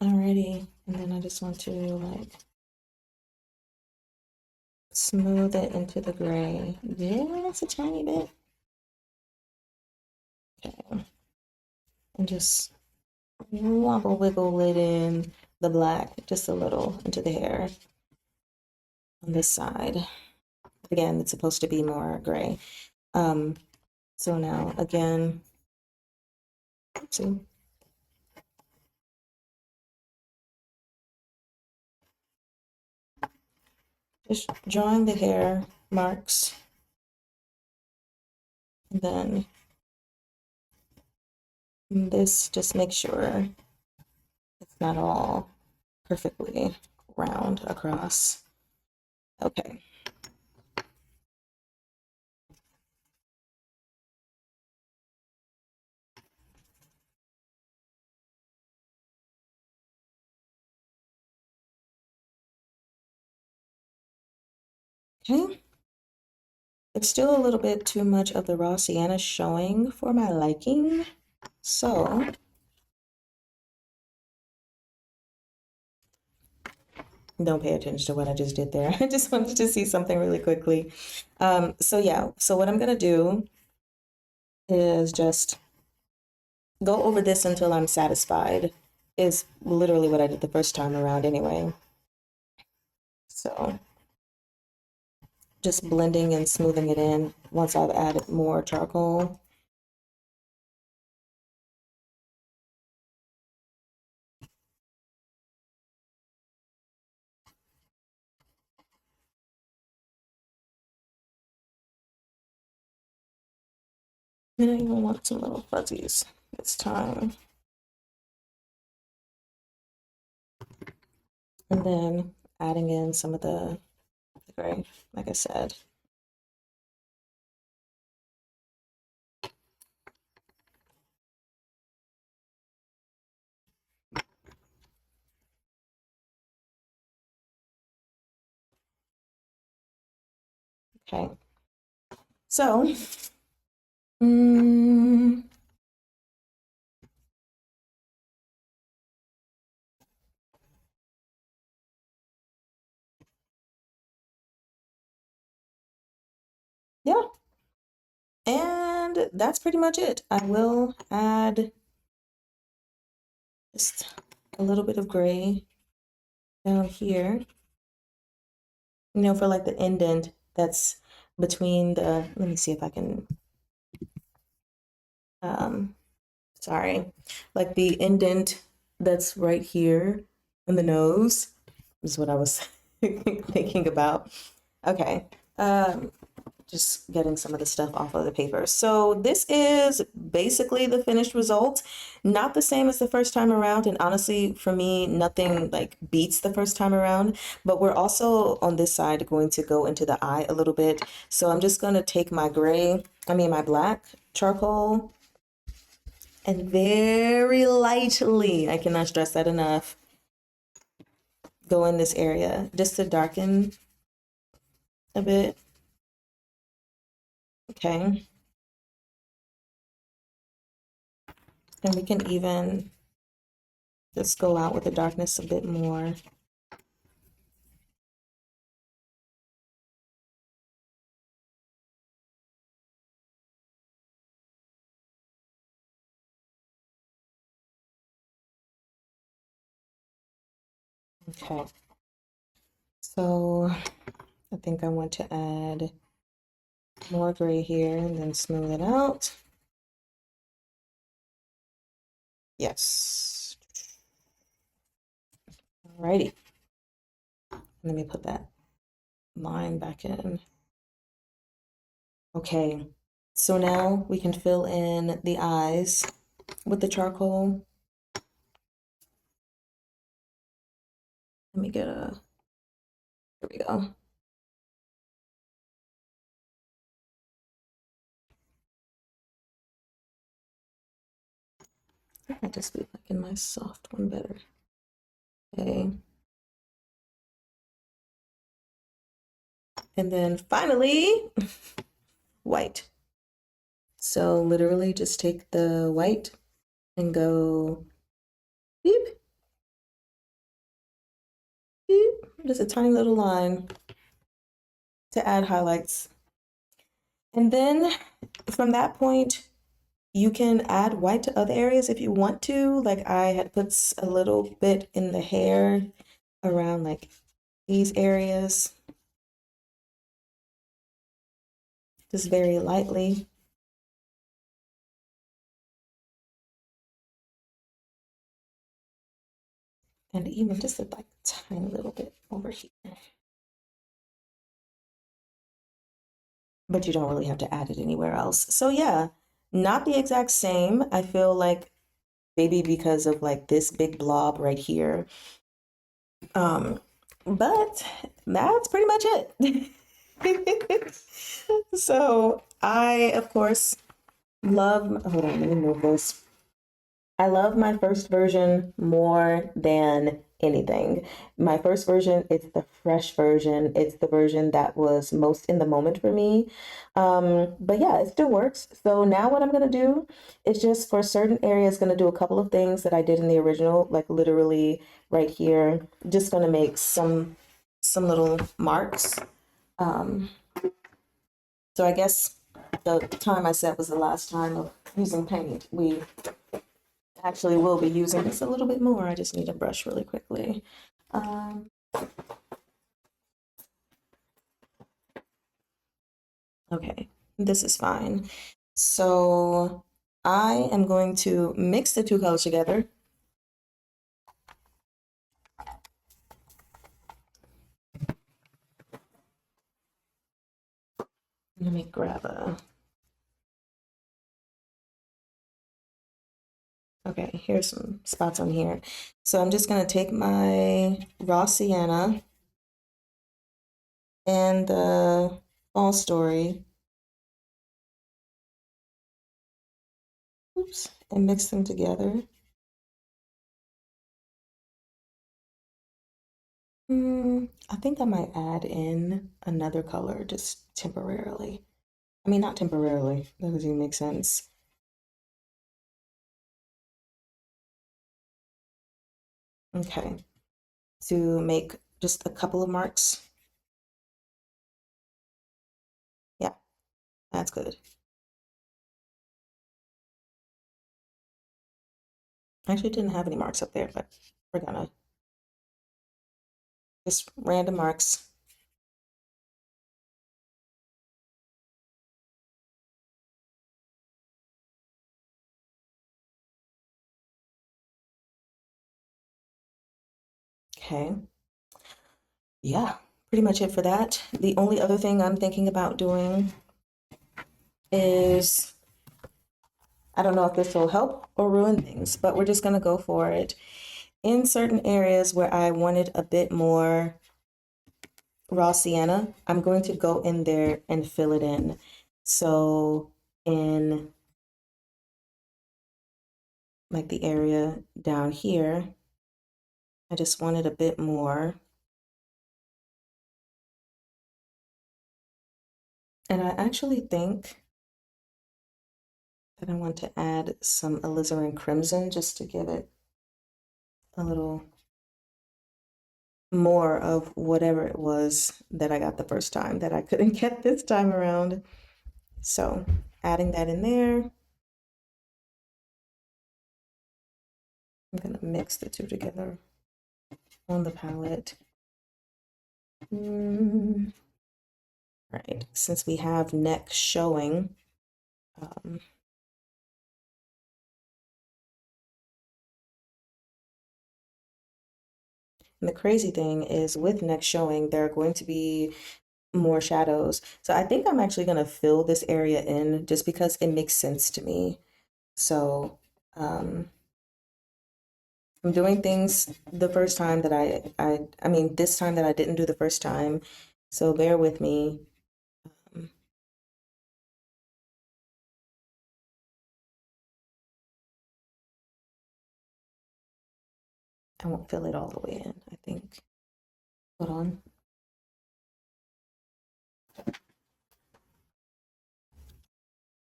Alrighty, and then I just want to like smooth it into the gray. Just a tiny bit. Okay. And just wobble wiggle it in the black just a little into the hair on this side. Again, it's supposed to be more gray. So now again, see, Just drawing the hair marks, and then this, just make sure it's not all perfectly round across. Okay. Okay. It's still a little bit too much of the raw sienna showing for my liking. So don't pay attention to what I just did there. I just wanted to see something really quickly. So yeah, so what I'm gonna do is just go over this until I'm satisfied, is literally what I did the first time around anyway. So just blending and smoothing it in once I've added more charcoal. And I even want some little fuzzies this time. And then adding in some of the gray, like I said. Okay. So, mm, yeah. And that's pretty much it. I will add just a little bit of gray down here, for like the indent that's between the, let me see if I can, um, sorry, like the indent that's right here in the nose is what I was thinking about. Okay. Just getting some of the stuff off of the paper. So this is basically the finished result. Not the same as the first time around. And honestly, for me, nothing like beats the first time around. But we're also on this side going to go into the eye a little bit. So I'm just going to take my my black charcoal, and very lightly, I cannot stress that enough, go in this area just to darken a bit. Okay. And we can even just go out with the darkness a bit more. Okay. So I think I want to add more gray here and then smooth it out. Yes. Alrighty. Let me put that line back in. Okay. So now we can fill in the eyes with the charcoal. Let me get a, here we go. I might just be liking my soft one better. Okay. And then finally, white. So literally just take the white and go beep, beep, just a tiny little line to add highlights. And then from that point, you can add white to other areas if you want to. Like I had put a little bit in the hair around like these areas, just very lightly. And even just a like tiny little bit over here. but you don't really have to add it anywhere else. So yeah, not the exact same. I feel like maybe because of like this big blob right here. Um, but that's pretty much it. So I, of course, love, hold on, let me move this. I love my first version more than anything. My first version, it's the fresh version. It's the version that was most in the moment for me. But yeah, it still works. So now what I'm gonna do is just for certain areas, gonna do a couple of things that I did in the original, like literally right here. Just gonna make some little marks. Um, so I guess the time I set was the last time of using paint. We actually will be using this a little bit more. I just need a brush really quickly. Um, okay, this is fine. So I am going to mix the two colors together. Let me grab a, okay, here's some spots on here. So I'm just gonna take my raw sienna and the fall story, oops, and mix them together. I think I might add in another color just temporarily. I mean, not temporarily, that doesn't even make sense. Okay, to make just a couple of marks. Yeah, that's good. I actually didn't have any marks up there, but we're gonna just random marks. Okay, yeah, pretty much it for that. The only other thing I'm thinking about doing is, I don't know if this will help or ruin things, but we're just gonna go for it. In certain areas where I wanted a bit more raw sienna, I'm going to go in there and fill it in. So in like the area down here, I just wanted a bit more. And I actually think that I want to add some alizarin crimson just to give it a little more of whatever it was that I got the first time that I couldn't get this time around. So adding that in there. I'm gonna mix the two together on the palette. Right, since we have neck showing, um, and the crazy thing is with neck showing, there are going to be more shadows. So I think I'm actually going to fill this area in just because it makes sense to me. So um, I'm doing things the first time that I mean, this time that I didn't do the first time. So bear with me. Um, I won't fill it all the way in, I think. Hold on.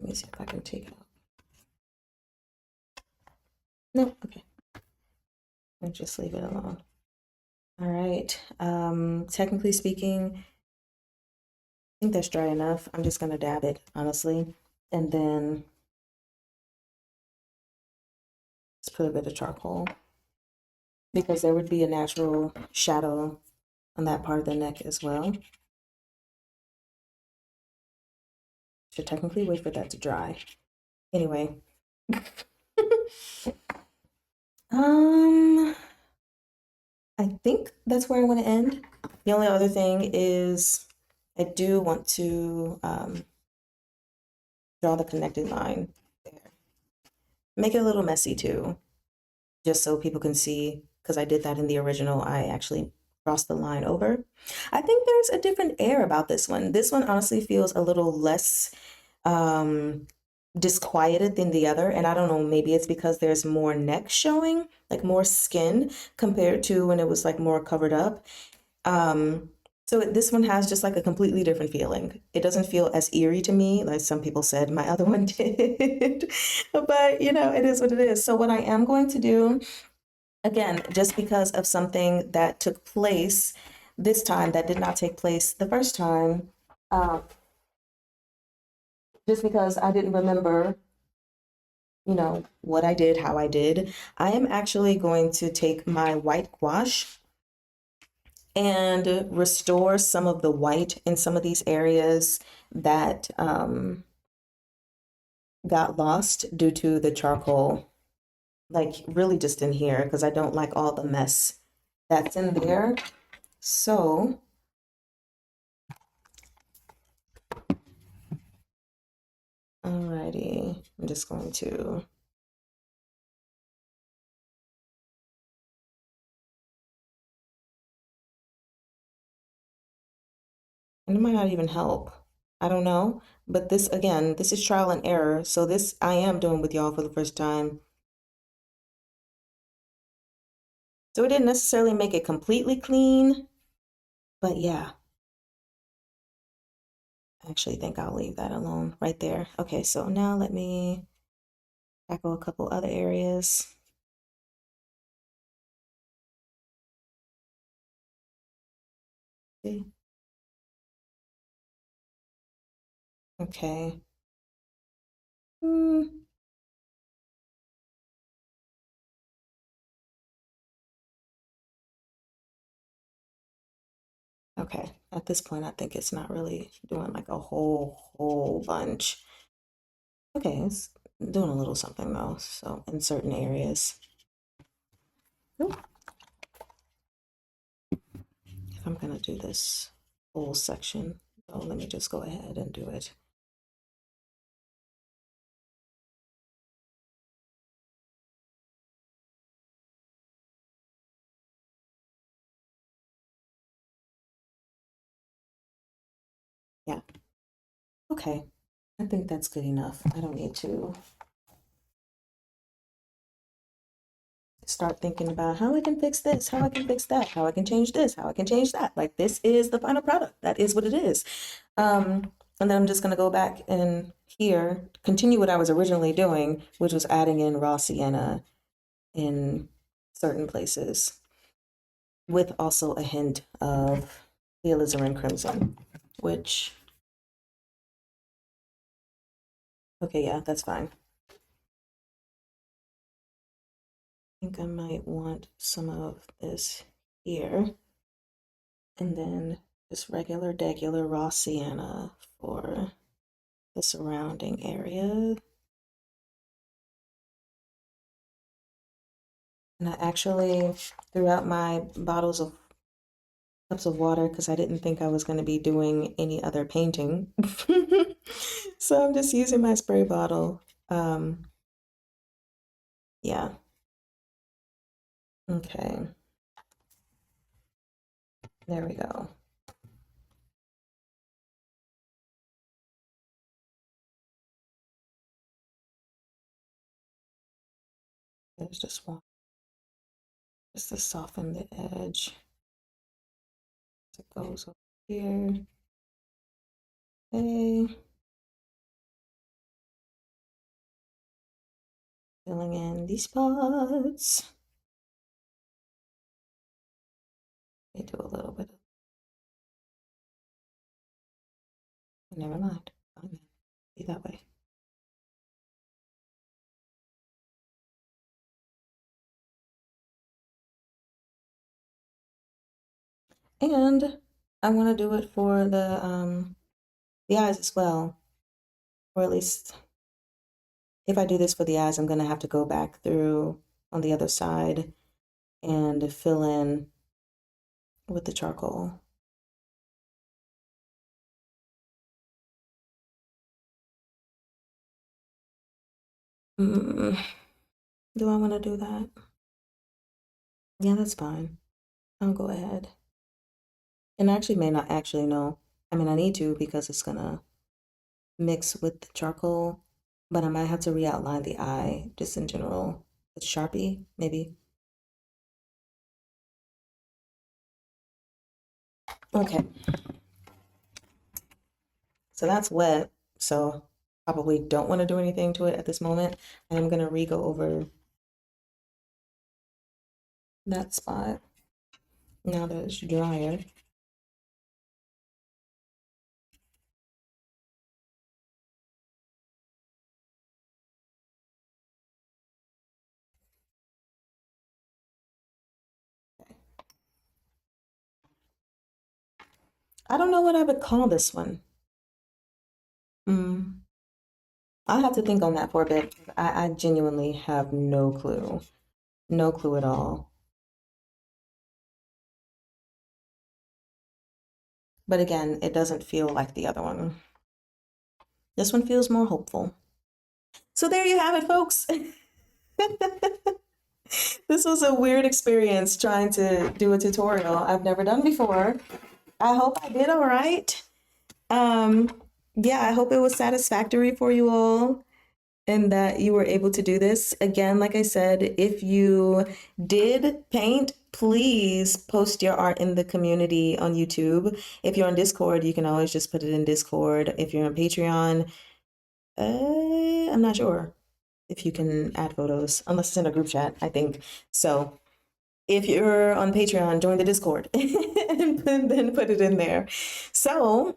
Let me see if I can take it out. No, okay. I'll just leave it alone. All right. Technically speaking, I think that's dry enough. I'm just gonna dab it, honestly. And then let's put a bit of charcoal because there would be a natural shadow on that part of the neck as well. Should technically wait for that to dry. Anyway. um, I think that's where I want to end. The only other thing is I do want to draw the connected line there. Make it a little messy too, just so people can see, because I did that in the original. I actually crossed the line over. I think there's a different air about this one. This one honestly feels a little less um, disquieted than the other. And I don't know, maybe it's because there's more neck showing, like more skin compared to when it was like more covered up. Um, this one has just like a completely different feeling. It doesn't feel as eerie to me, like some people said my other one did. But it is what it is. So what I am going to do, again, just because of something that took place this time that did not take place the first time, uh, just because I didn't remember, what I did, how I did, I am actually going to take my white gouache and restore some of the white in some of these areas that got lost due to the charcoal, like really just in here, because I don't like all the mess that's in there. So, alrighty, I'm just going to, and it might not even help. I don't know. But this, again, this is trial and error. So this I am doing with y'all for the first time. So it didn't necessarily make it completely clean, but yeah, I actually think I'll leave that alone right there. Okay, so now let me tackle a couple other areas. Okay. Hmm. Okay. At this point, I think it's not really doing like a whole bunch. Okay, it's doing a little something though. So in certain areas. Oop. If I'm gonna do this whole section, oh, let me just go ahead and do it. Yeah. Okay. I think that's good enough. I don't need to start thinking about how I can fix this, how I can fix that, how I can change this, how I can change that. Like this is the final product. That is what it is. And then I'm just gonna go back and here, continue what I was originally doing, which was adding in raw sienna in certain places, with also a hint of the alizarin crimson, which, okay, yeah, that's fine. I think I might want some of this here. And then just regular raw sienna for the surrounding area. And I actually threw out my bottles of cups of water because I didn't think I was going to be doing any other painting. So I'm just using my spray bottle. Yeah. Okay. There we go. There's just one, just to soften the edge. It goes over here. Okay. Filling in these spots. They do a little bit of, never mind. Be that way. And I want to do it for the eyes as well. Or at least if I do this for the eyes, I'm gonna have to go back through on the other side and fill in with the charcoal. Mm, do I want to do that? Yeah, that's fine. I'll go ahead. And I actually may not actually know. I mean, I need to because it's gonna mix with the charcoal, but I might have to re-outline the eye just in general with Sharpie, maybe. Okay, so that's wet. So probably don't want to do anything to it at this moment. I'm gonna re-go over that spot now that it's drier. I don't know what I would call this one. Mm, I'll have to think on that for a bit. I genuinely have no clue. No clue at all. But again, it doesn't feel like the other one. This one feels more hopeful. So there you have it, folks. This was a weird experience trying to do a tutorial I've never done before. I hope I did all right. Um, yeah, I hope it was satisfactory for you all and that you were able to do this. Again, like I said, if you did paint, please post your art in the community on YouTube. If you're on Discord, you can always just put it in Discord. If you're on Patreon, I'm not sure if you can add photos, unless it's in a group chat, I think. So if you're on Patreon, join the Discord and then put it in there. So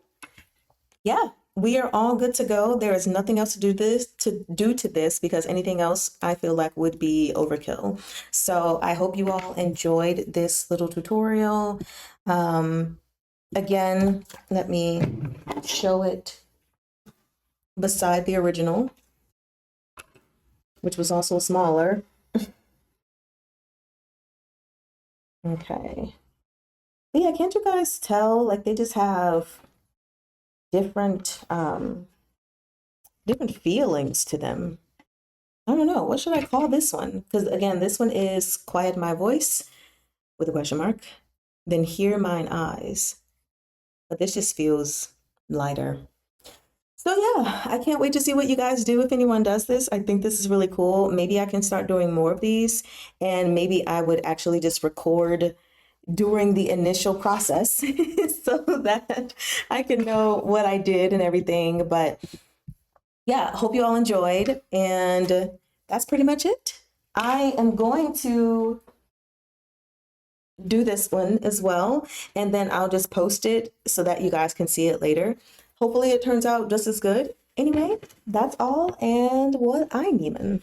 yeah, we are all good to go. There is nothing else to this because anything else I feel like would be overkill. So I hope you all enjoyed this little tutorial. Again, let me show it beside the original, which was also smaller. Okay. But yeah, can't you guys tell? Like they just have different different feelings to them. I don't know. What should I call this one? Because again, this one is Quiet My Voice with a question mark. Then Hear Mine Eyes. But this just feels lighter. So yeah, I can't wait to see what you guys do if anyone does this. I think this is really cool. Maybe I can start doing more of these and maybe I would actually just record during the initial process so that I can know what I did and everything. But yeah, hope you all enjoyed. And that's pretty much it. I am going to do this one as well, and then I'll just post it so that you guys can see it later. Hopefully, it turns out just as good. Anyway, that's all, and what I'm Neiman.